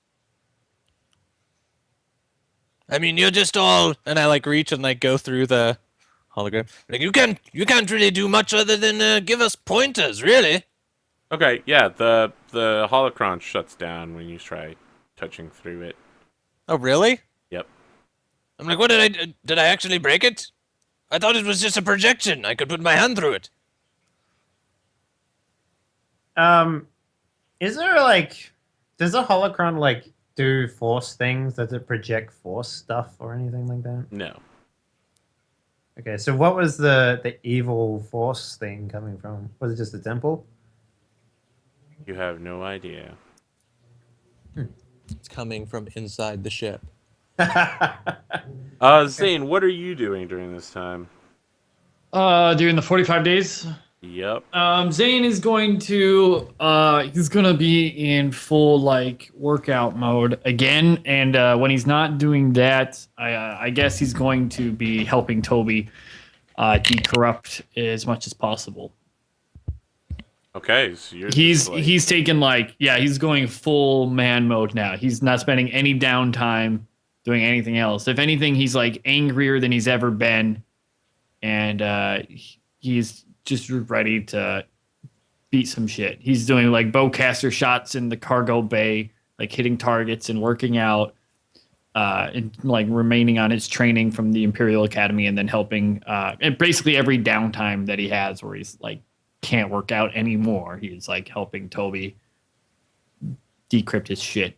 I mean, you're just all, and I like reach and like go through the hologram. Like you can't really do much other than give us pointers, really. Okay, yeah, the holocron shuts down when you try touching through it. Oh, really? Yep. I'm like, what did I actually break it? I thought it was just a projection. I could put my hand through it. is there like, does a holocron like do force things? Does it project force stuff or anything like that? No. Okay, so what was the evil force thing coming from? Was it just the temple? You have no idea. It's coming from inside the ship. Zane, what are you doing during this time? During the 45 days, Yep. Zane is going to he's gonna be in full like workout mode again, and when he's not doing that, I guess he's going to be helping Toby decorrupt as much as possible. Okay, so you're He's just, like, he's taken like he's going full man mode now. He's not spending any downtime doing anything else. If anything, he's like angrier than he's ever been, and he's just ready to beat some shit. He's doing like bowcaster shots in the cargo bay, like hitting targets and working out, and like remaining on his training from the Imperial Academy, and then helping and basically every downtime that he has where he's like can't work out anymore, he's like helping Toby decrypt his shit.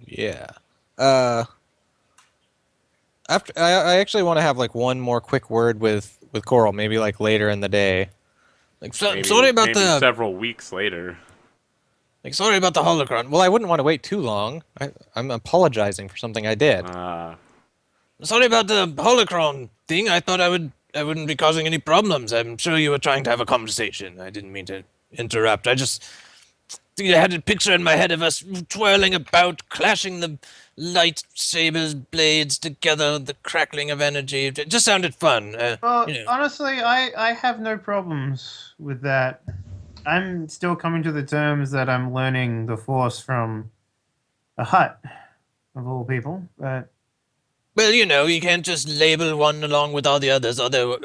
Yeah. After I actually want to have like one more quick word with Coral, maybe like later in the day. Like, maybe, sorry about maybe the several weeks later. like, sorry about the holocron. Well, I wouldn't want to wait too long. I'm apologizing for something I did. Sorry about the holocron thing. I thought I wouldn't be causing any problems. I'm sure you were trying to have a conversation. I didn't mean to interrupt. I had a picture in my head of us twirling about, clashing the lightsabers, blades together, the crackling of energy. It just sounded fun. Well, honestly, I have no problems with that. I'm still coming to the terms that I'm learning the Force from a hut, of all people. But Well, you can't just label one along with all the others, although,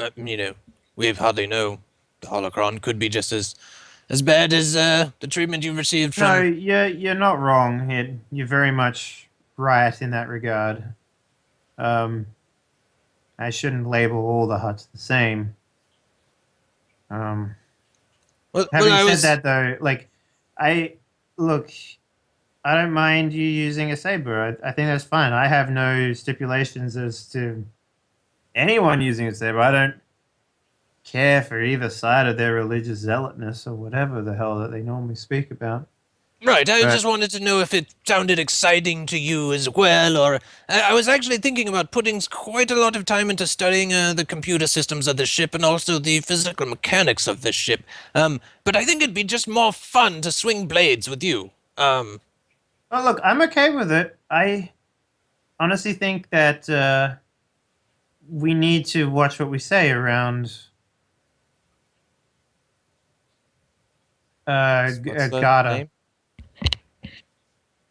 we hardly know. The holocron could be just as bad as the treatment you received no, from... you're not wrong, Ed. You're very much right in that regard. Um, I shouldn't label all the huts the same. Um, Well, Having I said was... that, though, like, I look, I don't mind you using a saber. I think that's fine. I have no stipulations as to anyone using a saber. I don't care for either side of their religious zealotness or whatever the hell that they normally speak about. Right, I But just wanted to know if it sounded exciting to you as well, or I was actually thinking about putting quite a lot of time into studying the computer systems of the ship and also the physical mechanics of this ship. But I think it'd be just more fun to swing blades with you. oh, look, I'm okay with it. I honestly think that we need to watch what we say around What's the Garda. name?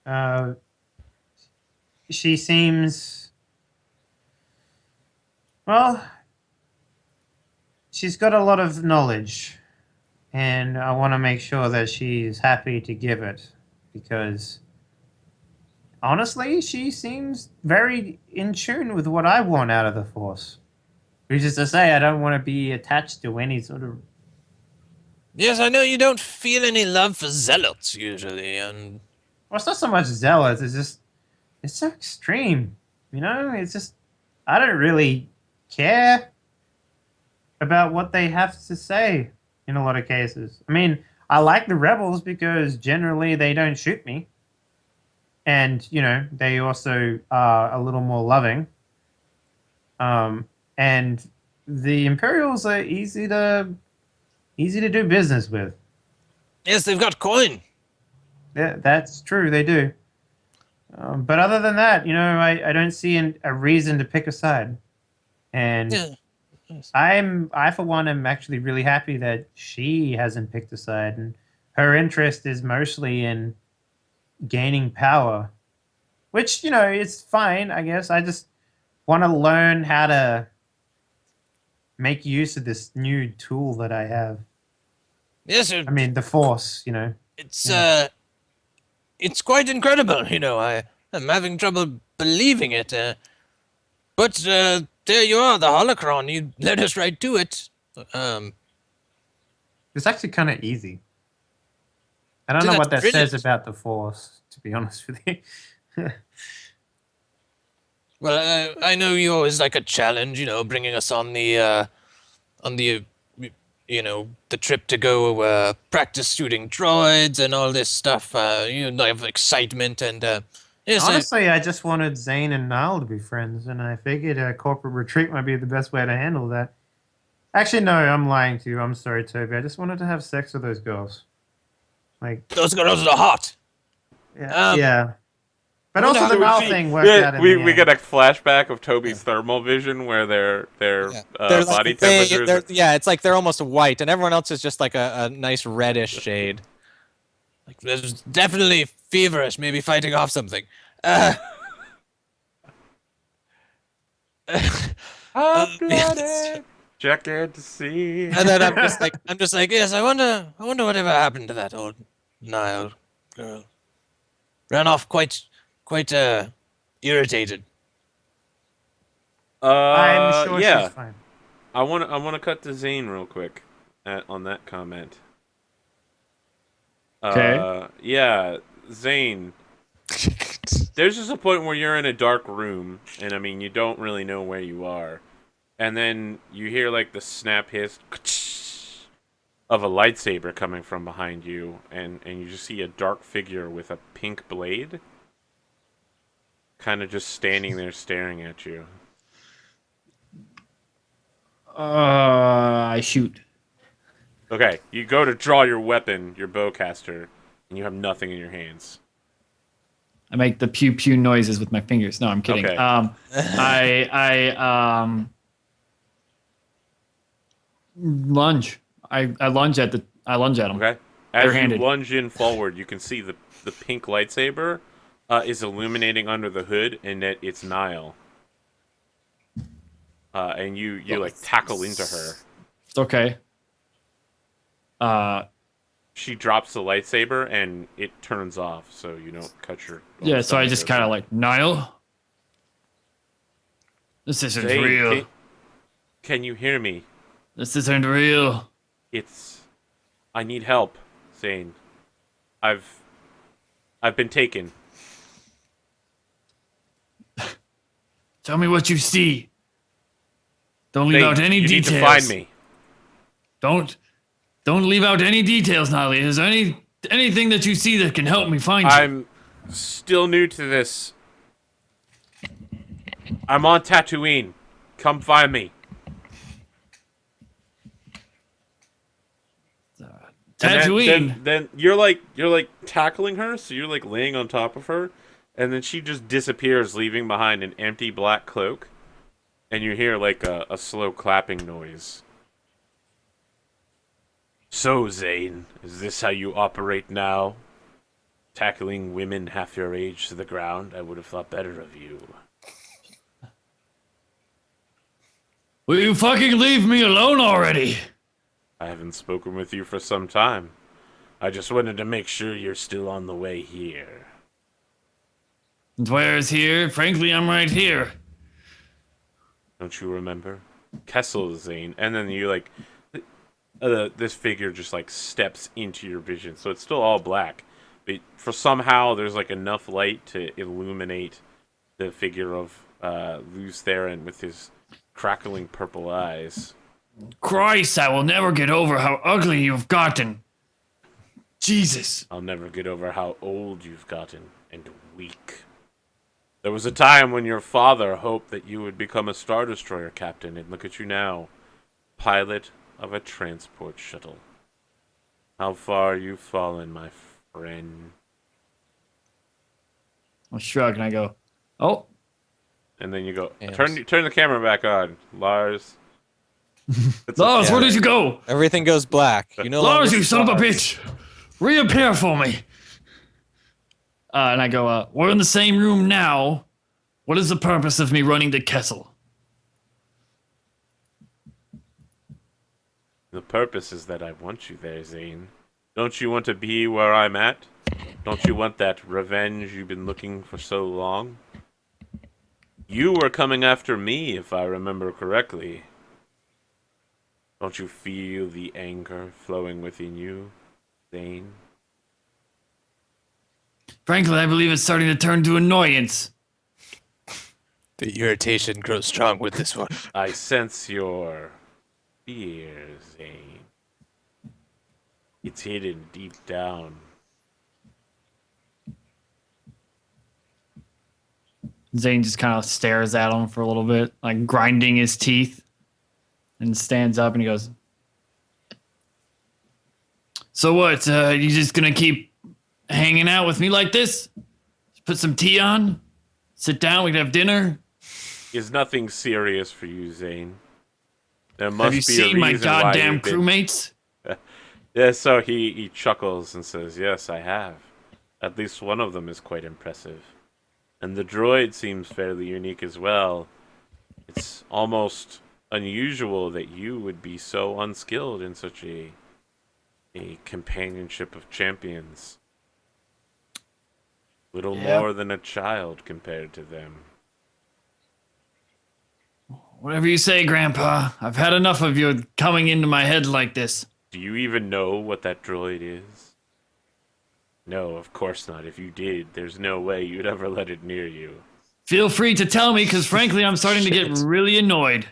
Uh, she seems well. She's got a lot of knowledge, and I want to make sure that she's happy to give it because honestly, she seems very in tune with what I want out of the Force. Which is to say, I don't want to be attached to any sort of. Yes, I know you don't feel any love for zealots usually, and Well, it's not so much zealous. It's just it's so extreme. You know, it's just I don't really care about what they have to say in a lot of cases. I mean, I like the rebels because generally they don't shoot me, and they also are a little more loving. And the Imperials are easy to do business with. yes, they've got coin. Yeah, that's true. They do. But other than that, I don't see a reason to pick a side. And Yeah. Yes. I for one am actually really happy that she hasn't picked a side, and her interest is mostly in gaining power, which is fine, I guess. I just want to learn how to make use of this new tool that I have. Yes, I mean, the Force. it's Yeah. it's quite incredible. I'm having trouble believing it. But there you are, the holocron. You led us right to it. Um, It's actually kind of easy. I don't know that's what that says brilliant. about the Force, to be honest with you. Well, I know you always like a challenge. Bringing us on the, the trip to go practice shooting droids and all this stuff. You have excitement and yes, Honestly, I just wanted Zane and Niall to be friends, and I figured a corporate retreat might be the best way to handle that. Actually, no, I'm lying to you. I'm sorry, Toby. I just wanted to have sex with those girls. Like, those girls are hot. yeah, Um, yeah. I But wonder also how the So we Niall see, thing worked out in the we get end. a flashback of Toby's Yeah. thermal vision where their Yeah. They're like body temperatures. yeah, it's like they're almost white, and everyone else is just like a nice reddish shade. Like there's definitely feverish, maybe fighting off something. Uh, Hot yes. blooded, jacket to see. And then I'm just like, yes, I wonder whatever happened to that old Nile girl. Ran off quite irritated. I'm sure she's Yeah. fine. I want to cut to Zane real quick on that comment. Okay. Yeah, Zane. There's just a point where you're in a dark room, and I mean, you don't really know where you are, and then you hear like the snap hiss of a lightsaber coming from behind you, and you just see a dark figure with a pink blade, kind of just standing there staring at you. I shoot. Okay, you go to draw your weapon, your bowcaster, and you have nothing in your hands. I make the pew pew noises with my fingers. No, I'm kidding. Okay. I lunge. I lunge at them. Okay. As you Barehanded. lunge in forward, you can see the pink lightsaber is illuminating under the hood, and that it's Nile. And you like tackle into her. It's okay. She drops the lightsaber and it turns off, so you don't cut your. Yeah, so I just kind of like, Niall? This isn't real. Can you hear me? This isn't real. I need help, Zane. I've been taken. Tell me what you see. Don't leave Zane, out any you details. need to find me. Don't leave out any details, Nolly. Is there anything that you see that can help me find you? I'm still new to this. I'm on Tatooine. Come find me. Tatooine. Then you're like tackling her, so you're like laying on top of her, and then she just disappears, leaving behind an empty black cloak, and you hear like a slow clapping noise. So, Zane, is this how you operate now? Tackling women half your age to the ground? I would have thought better of you. Will you fucking leave me alone already? I haven't spoken with you for some time. I just wanted to make sure you're still on the way here. And where is here? Frankly, I'm right here. Don't you remember? Kessel, Zane. And then you like... this figure just like steps into your vision, so it's still all black, but for somehow there's like enough light to illuminate the figure of Lews Theron with his crackling purple eyes. Christ, I will never get over how ugly you've gotten. Jesus. I'll never get over how old you've gotten and weak. There was a time when your father hoped that you would become a Star Destroyer captain, and look at you now, pilot of a transport shuttle. How far you've fallen, my friend. I'll shrug and I go, oh. And then you go, Yes. turn the camera back on, Lars. Lars, where did you go? Everything goes black. You know. Lars, you son of a bitch! Reappear for me! And I go, we're in the same room now. What is the purpose of me running to Kessel? The purpose is that I want you there, Zane. Don't you want to be where I'm at? Don't you want that revenge you've been looking for so long? You were coming after me, if I remember correctly. Don't you feel the anger flowing within you, Zane? Frankly, I believe it's starting to turn to annoyance. The irritation grows strong with this one. I sense your fear, Zane. It's hidden deep down. Zane just kind of stares at him for a little bit, like grinding his teeth, and stands up and he goes, so what, you just gonna keep hanging out with me like this? Put some tea on? Sit down, we can have dinner? Is nothing serious for you, Zane? There must Have you be seen a my reason why goddamn you've been... crewmates? Yeah, so he chuckles and says, yes, I have. At least one of them is quite impressive. And the droid seems fairly unique as well. It's almost unusual that you would be so unskilled in such a companionship of champions. Little more than a child compared to them. Whatever you say, Grandpa. I've had enough of you coming into my head like this. Do you even know what that droid is? No, of course not. If you did, there's no way you'd ever let it near you. Feel free to tell me, because frankly, I'm starting to get really annoyed.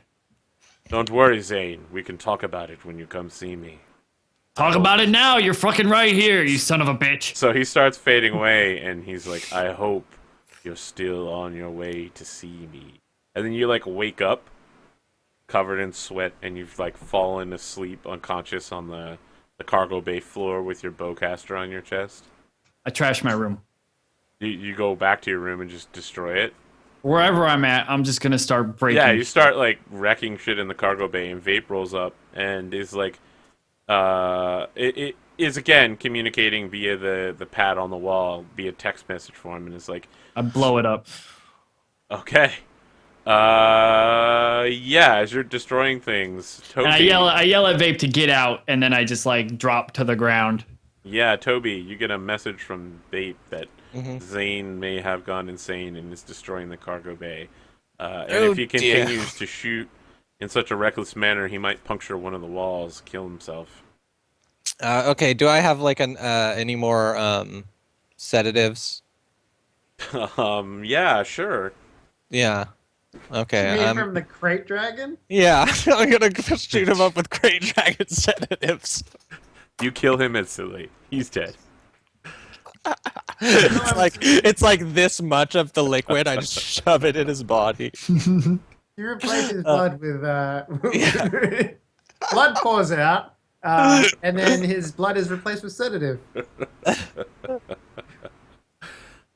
Don't worry, Zane. We can talk about it when you come see me. Talk about it now. You're fucking right here, you son of a bitch. So he starts fading away, and he's like, I hope you're still on your way to see me. And then you, like, wake up, covered in sweat, and you've, like, fallen asleep unconscious on the cargo bay floor with your bowcaster on your chest. I trashed my room. You go back to your room and just destroy it. Wherever I'm at, I'm just gonna start breaking. Yeah, you shit. start like wrecking shit in the cargo bay, and Vape rolls up and is like, it is again communicating via the pad on the wall via text message form, and it's like, I blow it up. okay, yeah, as you're destroying things, And Toby, I yell at Vape to get out, and then I just like drop to the ground. yeah, Toby, you get a message from Vape that Mhm. Zane may have gone insane and is destroying the cargo bay, and Oh, if he dear. continues to shoot in such a reckless manner, he might puncture one of the walls, kill himself. Okay, do I have like any more sedatives? Yeah, sure. Yeah. Okay. You mean from the crate dragon? Yeah, I'm gonna shoot him up with Great Dragon sedatives. You kill him instantly. He's dead. It's like this much of the liquid. I just shove it in his body. You replace his blood with blood pours out, and then his blood is replaced with sedative.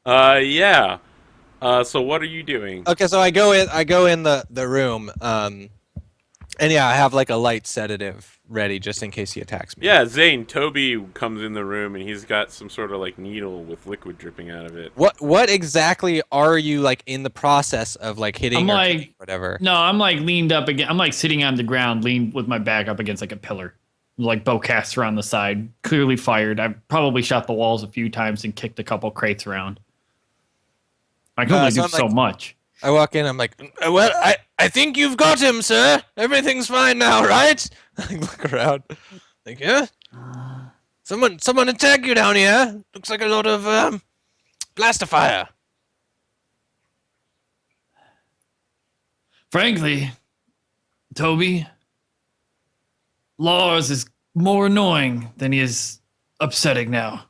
Yeah. So what are you doing? Okay, so I go in the room. And yeah, I have like a light sedative ready just in case he attacks me. Yeah, Zane, Toby comes in the room and he's got some sort of like needle with liquid dripping out of it. What exactly are you like in the process of like hitting I'm or like- kicking, whatever? No, I'm like leaned up again. I'm like sitting on the ground, leaned with my back up against like a pillar, like bowcaster on the side, clearly fired. I've probably shot the walls a few times and kicked a couple crates around. I can only so do I'm so like- much. I walk in. I'm like, well, I think you've got him, sir. Everything's fine now, right? I look around. Like, yeah. Someone attacked you down here. Looks like a lot of blaster fire. Frankly, Toby, Lars is more annoying than he is upsetting now.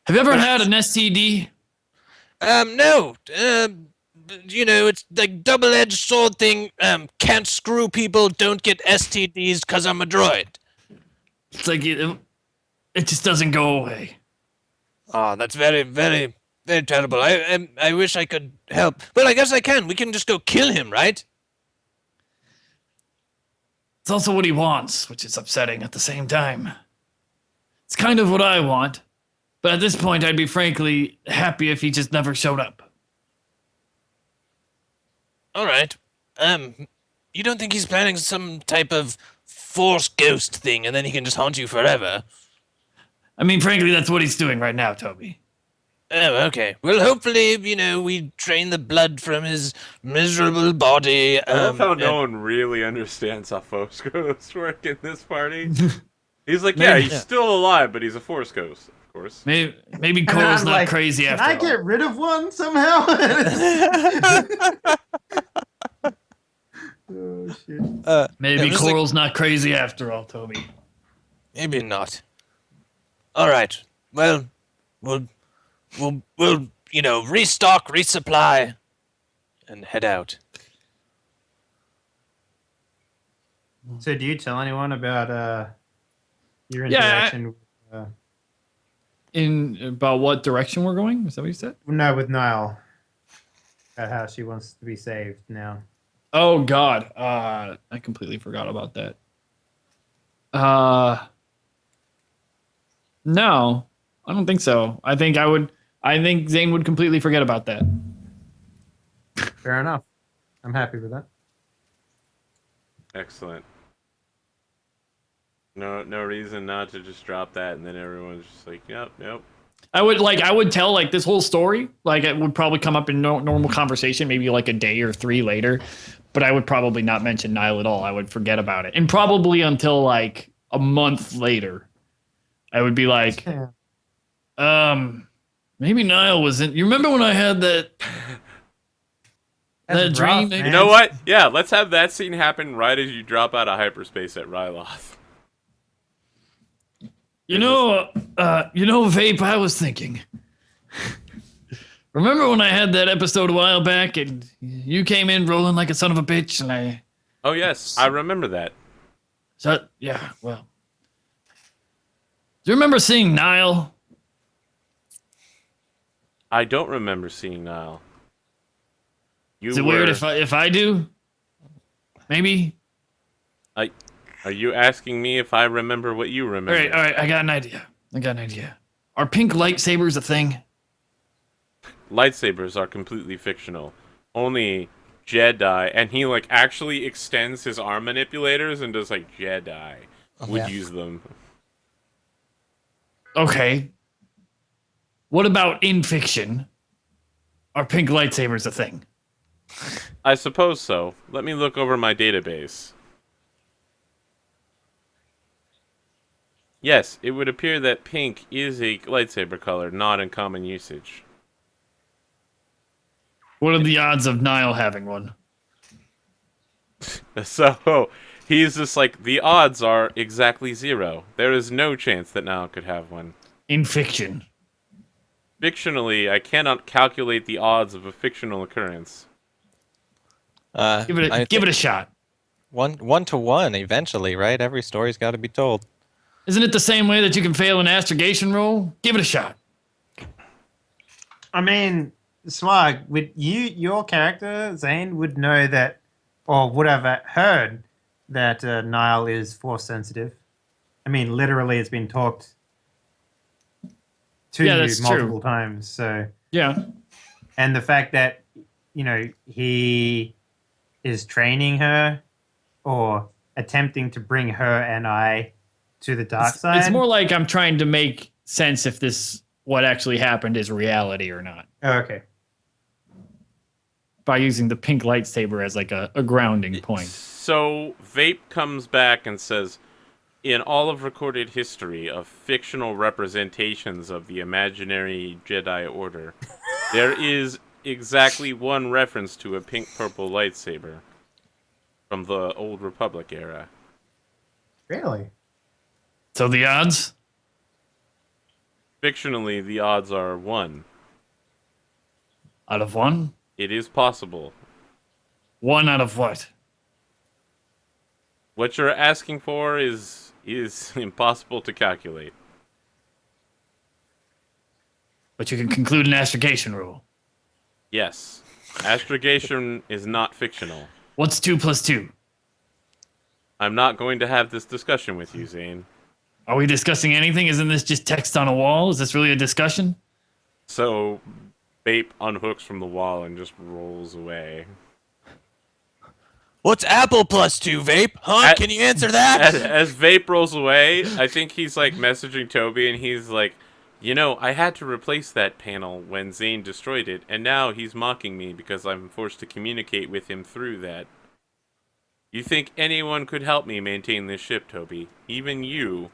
Have you ever had an STD? No. You know, it's like double-edged sword thing. Can't screw people. Don't get STDs because I'm a droid. It's like it just doesn't go away. Oh, that's very, very, very terrible. I wish I could help. Well, I guess I can. We can just go kill him, right? It's also what he wants, which is upsetting at the same time. It's kind of what I want, but at this point, I'd be frankly happy if he just never showed up. All right. You don't think he's planning some type of force ghost thing, and then he can just haunt you forever? I mean, frankly, that's what he's doing right now, Toby. Oh, okay. Well, hopefully, you know, we drain the blood from his miserable body. I love how no one really understands how Force Ghosts work in this party. He's like, yeah, he's still alive, but he's a Force Ghost, of course. Maybe Coral's I'm not like, crazy Can after I all. get rid of one somehow? Oh shit! Maybe I'm just like- Coral's not crazy after all, Toby. Maybe not. All right. Well, we'll you know, restock, resupply, and head out. So, do you tell anyone about your Yeah, interaction? With, In about what direction we're going? Is that what you said? no, with Niall. About how she wants to be saved now. Oh God, I completely forgot about that. No, I don't think so. I think Zane would completely forget about that. Fair enough. I'm happy with that. Excellent. No reason not to just drop that, and then everyone's just like, yep. I would tell like this whole story. Like it would probably come up in normal conversation, maybe like a day or 3 later. But I would probably not mention Niall at all. I would forget about it, and probably until like a month later, I would be like, maybe Niall wasn't. You remember when I had that That's dream? rough, man. You know what? Yeah, let's have that scene happen right as you drop out of hyperspace at Ryloth. You know, Vape, I was thinking. Remember when I had that episode a while back and you came in rolling like a son of a bitch and I... Oh, yes, I remember that. So, yeah, well. Do you remember seeing Nile? I don't remember seeing Nile. You Is it were, weird if I do? Maybe. Are you asking me if I remember what you remember? All right. I got an idea. Are pink lightsabers a thing? Lightsabers are completely fictional. Only Jedi, and he like actually extends his arm manipulators and does like Jedi would Yeah. use them. Okay. What about in fiction? Are pink lightsabers a thing? I suppose so. Let me look over my database. Yes, it would appear that pink is a lightsaber color, not in common usage. What are the odds of Nile having one? So, he's just like, the odds are exactly 0. There is no chance that Nile could have one. In fiction. Fictionally, I cannot calculate the odds of a fictional occurrence. Give it a shot. 1-to-1 eventually, right? Every story's got to be told. Isn't it the same way that you can fail an astrogation roll? Give it a shot. I mean, Smug, your character Zane would know that, or would have heard that Nile is force sensitive. I mean, literally, it's been talked to you that's multiple true. times. So, Yeah. and the fact that he is training her or attempting to bring her and I to the dark side. It's more like I'm trying to make sense if what actually happened is reality or not. Oh, okay. By using the pink lightsaber as like a grounding point. So, Vape comes back and says, in all of recorded history of fictional representations of the imaginary Jedi Order, there is exactly one reference to a pink-purple lightsaber from the Old Republic era. Really? So the odds? Fictionally, the odds are 1. Out of 1? It is possible. 1 out of what? What you're asking for is impossible to calculate. But you can conclude an astrogation rule. Yes. Astrogation is not fictional. What's 2 plus 2? I'm not going to have this discussion with you, Zane. Are we discussing anything? Isn't this just text on a wall? Is this really a discussion? So, Bape unhooks from the wall and just rolls away. What's apple plus 2, Vape? Huh? Can you answer that? As Vape rolls away, I think he's like messaging Toby and he's like, I had to replace that panel when Zane destroyed it, and now he's mocking me because I'm forced to communicate with him through that. You think anyone could help me maintain this ship, Toby? Even you.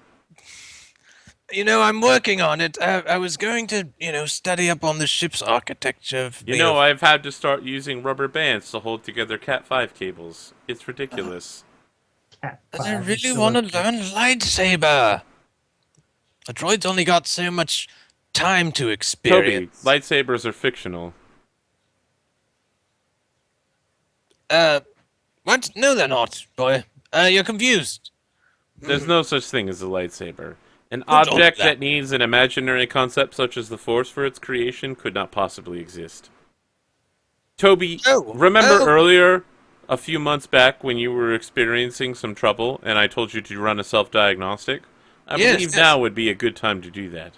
I'm working on it. I was going to, study up on the ship's architecture. I've had to start using rubber bands to hold together Cat5 cables. It's ridiculous. I really want to learn lightsaber. The droid's only got so much time to Toby, experience. lightsabers are fictional. What? No, they're not, boy. You're confused. There's no such thing as a lightsaber. An told object that? that needs an imaginary concept such as the Force for its creation could not possibly exist. Toby, remember earlier, a few months back, when you were experiencing some trouble and I told you to run a self-diagnostic? I believe now would be a good time to do that.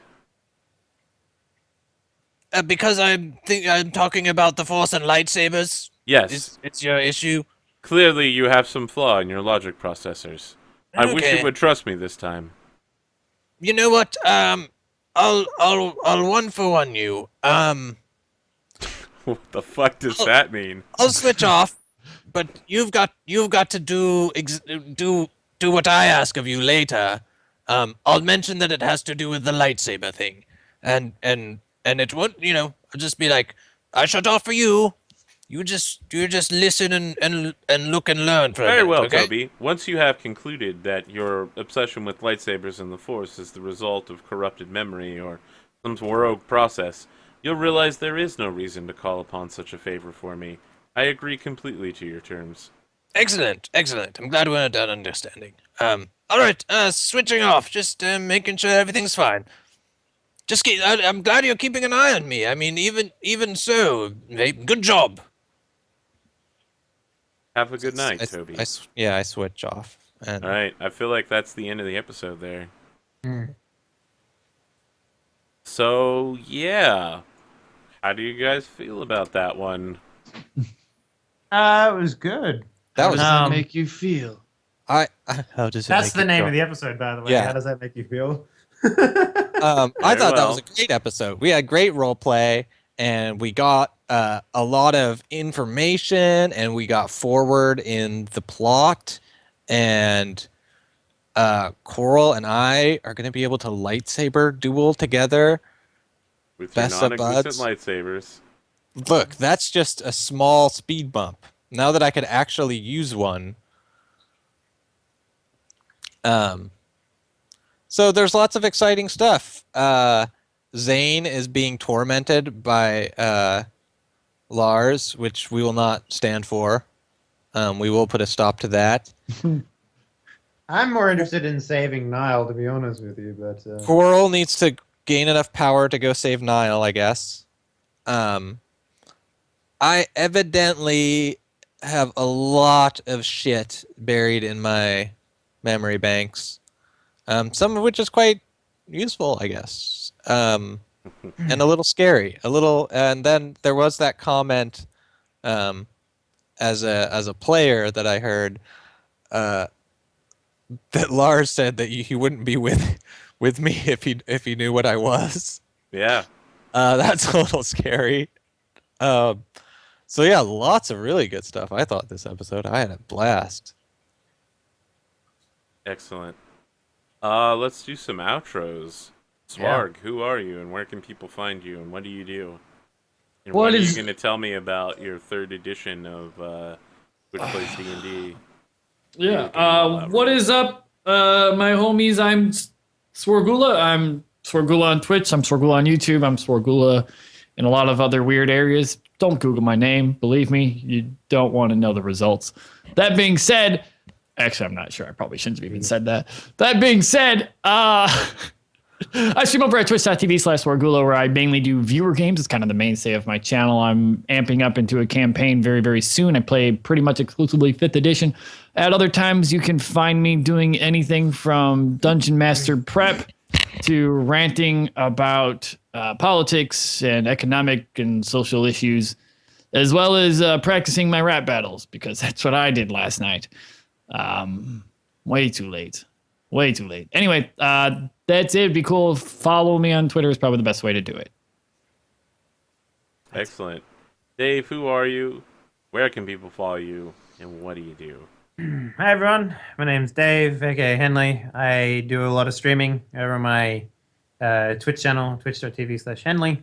Because I'm talking about the Force and lightsabers. Yes. It's your issue. Clearly you have some flaw in your logic processors. I wish Okay. you would trust me this time. You know what? I'll 1-for-1 you. What the fuck does that mean? I'll switch off, but you've got to do what I ask of you later. I'll mention that it has to do with the lightsaber thing, and it won't. I'll just be like, I shut off for you. You just listen and look and learn for a Very minute, well, okay? Toby. Once you have concluded that your obsession with lightsabers and the Force is the result of corrupted memory or some rogue process, you'll realize there is no reason to call upon such a favor for me. I agree completely to your terms. Excellent. I'm glad we're done understanding. All right, switching off. Just making sure everything's fine. I'm glad you're keeping an eye on me. I mean, even so, good job. Have a good night, Toby. Yeah, I switch off. And All right, I feel like that's the end of the episode there. Hmm. So yeah, how do you guys feel about that one? It was good. that How was does that Um, make you feel? how does it That's make the you name feel? of the episode, by the way. Yeah. How does that make you feel? I Very thought that was well. a great episode. We had great role play, and we got a lot of information, and we got forward in the plot, and Coral and I are going to be able to lightsaber duel together. With your Best of non-existent buds. lightsabers. Look, that's just a small speed bump. Now that I could actually use one. Um, so there's lots of exciting stuff. Zane is being tormented by Lars, which we will not stand for. We will put a stop to that. I'm more interested in saving Niall, to be honest with you, but Coral needs to gain enough power to go save Niall, I guess. I evidently have a lot of shit buried in my memory banks. Some of which is quite useful, I guess. And a little scary. And then there was that comment as a player that I heard that Lars said that he wouldn't be with me if he knew what I was. Yeah. That's a little scary. So yeah, lots of really good stuff. I thought this episode, I had a blast. Excellent. Let's do some outros. Swarg, who are you, and where can people find you, and what do you do? And What what are you is- going to tell me about your third edition of Which Plays D&D? Yeah. What is up, my homies? I'm Swargula. I'm Swargula on Twitch. I'm Swargula on YouTube. I'm Swargula in a lot of other weird areas. Don't Google my name. Believe me, you don't want to know the results. That being said, actually, I'm not sure. I probably shouldn't have even said that. That being said, I stream over at twitch.tv/Swargula, where I mainly do viewer games. It's kind of the mainstay of my channel. I'm amping up into a campaign very, very soon. I play pretty much exclusively 5th edition. At other times, you can find me doing anything from Dungeon Master Prep to ranting about politics and economic and social issues, as well as practicing my rap battles, because that's what I did last night. Way too late. Way too late. Anyway, that's it. It'd be cool. Follow me on Twitter is probably the best way to do it. Excellent. Dave, who are you? Where can people follow you? And what do you do? Hi everyone, my name's Dave, aka Henley. I do a lot of streaming over my Twitch channel, twitch.tv/Henley.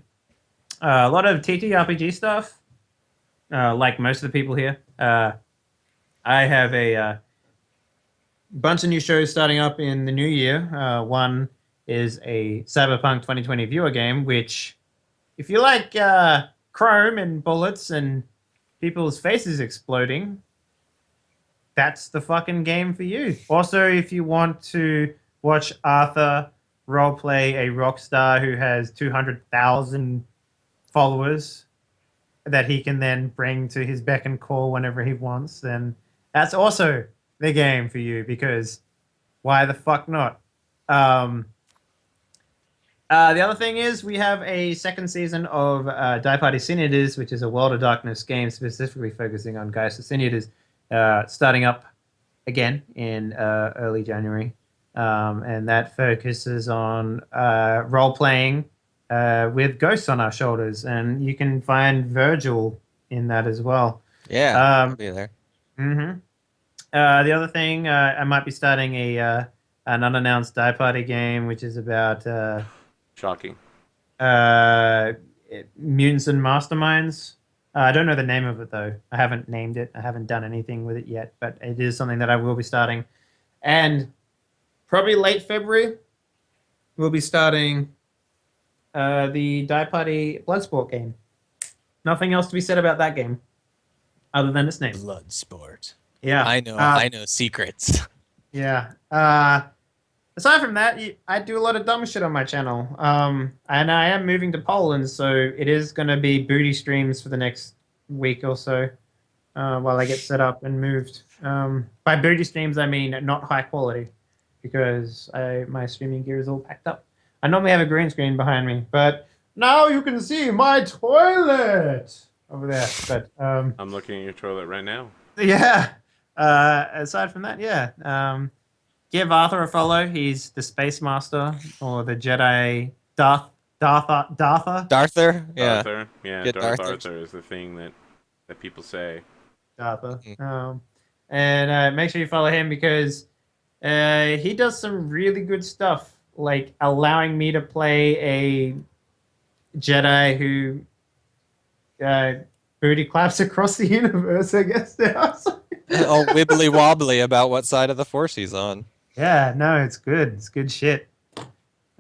A lot of TTRPG stuff, like most of the people here. I have a bunch of new shows starting up in the new year. One is a Cyberpunk 2020 viewer game, which, if you like chrome and bullets and people's faces exploding, that's the fucking game for you. Also, if you want to watch Arthur roleplay a rock star who has 200,000 followers that he can then bring to his beck and call whenever he wants, then that's also the game for you, because why the fuck not? The other thing is we have a second season of Die Party Sin Eaters, which is a World of Darkness game specifically focusing on Geist of Sin Eaters, starting up again in early January. And that focuses on role-playing with ghosts on our shoulders. And you can find Virgil in that as well. Yeah, I'll be there. Mm-hmm. The other thing, I might be starting an unannounced Die Party game, which is about Shocking. mutants and masterminds. I don't know the name of it, though. I haven't named it. I haven't done anything with it yet, but it is something that I will be starting. And probably late February, we'll be starting the Die Party Bloodsport game. Nothing else to be said about that game, other than its name. Bloodsport. Yeah. I know secrets. Yeah. Aside from that, I do a lot of dumb shit on my channel. And I am moving to Poland, so it is going to be booty streams for the next week or so, while I get set up and moved. By booty streams, I mean not high quality, because my streaming gear is all packed up. I normally have a green screen behind me, but now you can see my toilet over there. But I'm looking at your toilet right now. yeah. Aside from that, yeah. Give Arthur a follow. He's the Space Master or the Jedi Dartha. Darther, yeah. Arthur, yeah, Get Darth Darther. Arthur is the thing that people say. Dartha. Mhm. And make sure you follow him because he does some really good stuff, like allowing me to play a Jedi who booty claps across the universe, I guess. Now. All wibbly wobbly about what side of the force he's on. Yeah, no, it's good. It's good shit.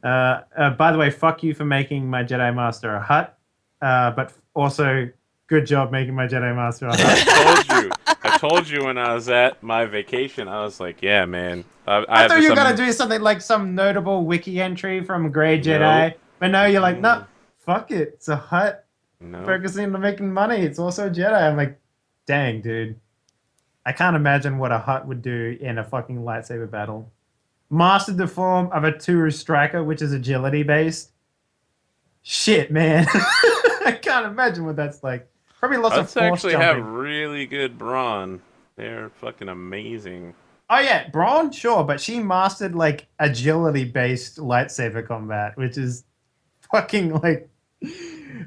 By the way, fuck you for making my Jedi Master a hut. But also, good job making my Jedi Master a hut. I told you when I was at my vacation. I was like, yeah, man. I I have thought you were some- gonna do something like some notable wiki entry from Grey Nope. Jedi, but no, you're like, nah, Mm. fuck it. It's a hut No. focusing on making money. It's also Jedi. I'm like, dang, dude. I can't imagine what a hut would do in a fucking lightsaber battle. Mastered the form of a Turu striker, which is agility based. Shit, man. I can't imagine what that's like. Probably lots of Huts force actually jumping. have really good brawn. They're fucking amazing. Oh yeah, Braun, sure, but she mastered like agility based lightsaber combat, which is fucking like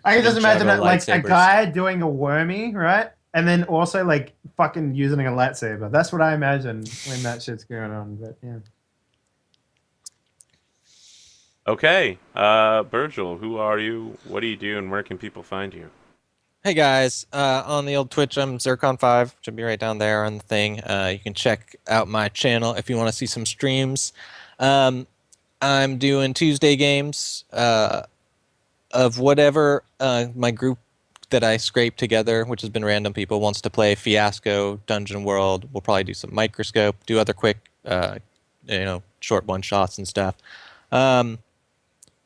I can just imagine it juggle like a lightsabers. guy doing a wormy, right? And then also like fucking using a lightsaber. That's what I imagine when that shit's going on. But yeah. Okay, Virgil, who are you? What do you do, and where can people find you? Hey guys, on the old Twitch, I'm Zircon5. Should be right down there on the thing. You can check out my channel if you want to see some streams. I'm doing Tuesday games of whatever my group that I scraped together, which has been random people, wants to play. Fiasco, Dungeon World. We'll probably do some Microscope, do other quick, short one shots and stuff.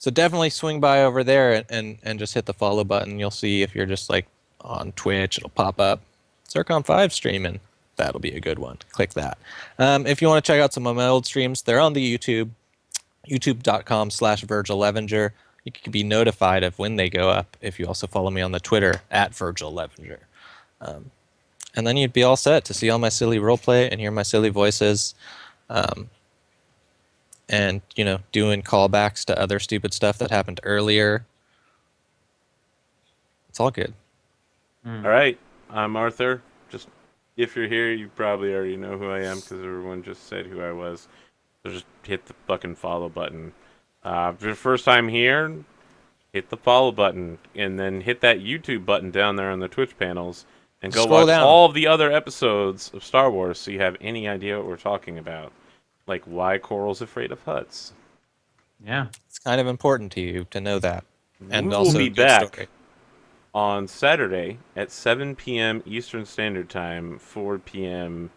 So definitely swing by over there and just hit the follow button. You'll see if you're just like on Twitch, it'll pop up. Zircon5 streaming. That'll be a good one. Click that. If you want to check out some of my old streams, they're on the YouTube, youtube.com/Virgil Levenger. You can be notified of when they go up if you also follow me on the Twitter @Virgil Levenger. And then you'd be all set to see all my silly roleplay and hear my silly voices. And, doing callbacks to other stupid stuff that happened earlier. It's all good. All right, I'm Arthur. Just if you're here, you probably already know who I am because everyone just said who I was. So just hit the fucking follow button. If your first time here, hit the follow button and then hit that YouTube button down there on the Twitch panels and go Scroll watch down. all of the other episodes of Star Wars so you have any idea what we're talking about. Like why Coral's afraid of huts. Yeah. It's kind of important to you to know that. And We also will be good back story. on Saturday at 7 p.m. Eastern Standard Time, 4 p.m.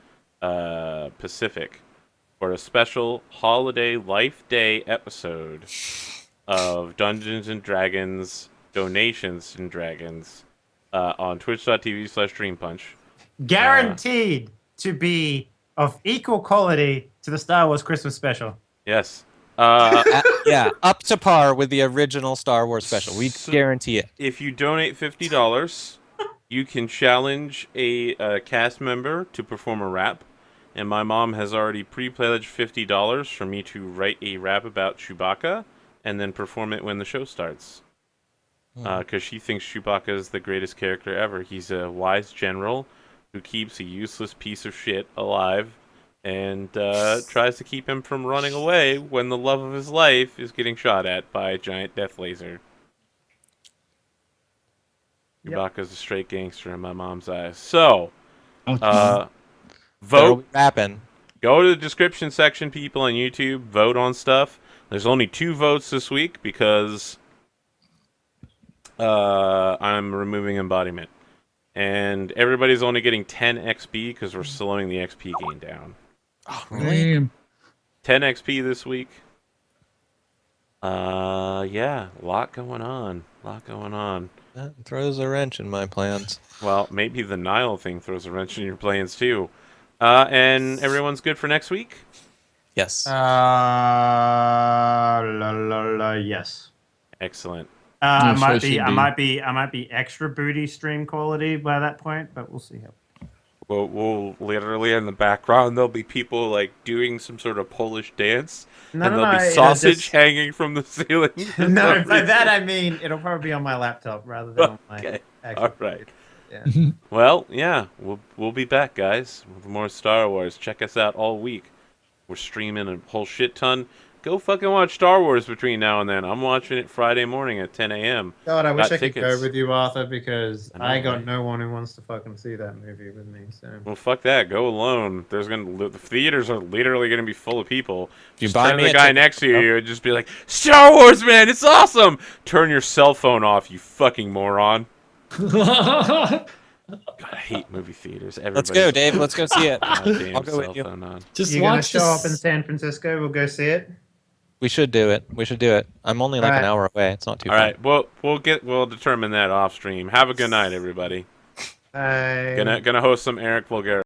Pacific, for a special holiday Life Day episode of Dungeons and Dragons Donations and Dragons on twitch.tv/DreamPunch. Guaranteed to be of equal quality to the Star Wars Christmas special. Yes. Yeah, up to par with the original Star Wars special. We guarantee it. If you donate $50, you can challenge a cast member to perform a rap. And my mom has already pre-pledged $50 for me to write a rap about Chewbacca and then perform it when the show starts. Because she thinks Chewbacca is the greatest character ever. He's a wise general who keeps a useless piece of shit alive and tries to keep him from running away when the love of his life is getting shot at by a giant death laser. Yep. Chewbacca's a straight gangster in my mom's eyes. So, That'll vote. be rapping. Go to the description section, people on YouTube. Vote on stuff. There's only 2 votes this week because I'm removing embodiment. And everybody's only getting 10 XP because we're slowing the XP gain down. Oh, really? Damn. 10 XP this week. Yeah, a lot going on. That throws a wrench in my plans. Well, maybe the Nile thing throws a wrench in your plans too. And everyone's good for next week? Yes. Yes. Excellent. I Yes, might I be, should I be. might be, I might be extra booty stream quality by that point, but we'll see how. We'll literally in the background there'll be people like doing some sort of Polish dance, No, and no, there'll no, be it'll sausage just- hanging from the ceiling. for No, some by that reason. I mean it'll probably be on my laptop rather than on my Okay. actual. All right. Yeah. Well, yeah, we'll be back, guys, with more Star Wars. Check us out all week. We're streaming a whole shit ton. Go fucking watch Star Wars between now and then. I'm watching it Friday morning at 10 a.m. God, I wish Got I could go tickets. with you, Arthur, because I know, I got right? no one who wants to fucking see that movie with me. So Well, fuck that. Go alone. The theaters are literally gonna be full of people. You Just buy turn me to a the guy ticket, next to bro. you and just be like, "Star Wars, man, it's awesome." Turn your cell phone off, you fucking moron. God, I hate movie theaters. Let's go, Dave. Let's go see it. Goddamn I'll go with cell you. phone on. Just you're gonna watch show up in this. San Francisco. We'll go see it. We should do it. We should do it. I'm only like an Alright. hour away. It's not too All far. right, we'll determine that off stream. Have a good night, everybody. Bye. Gonna host some Eric Vulgar.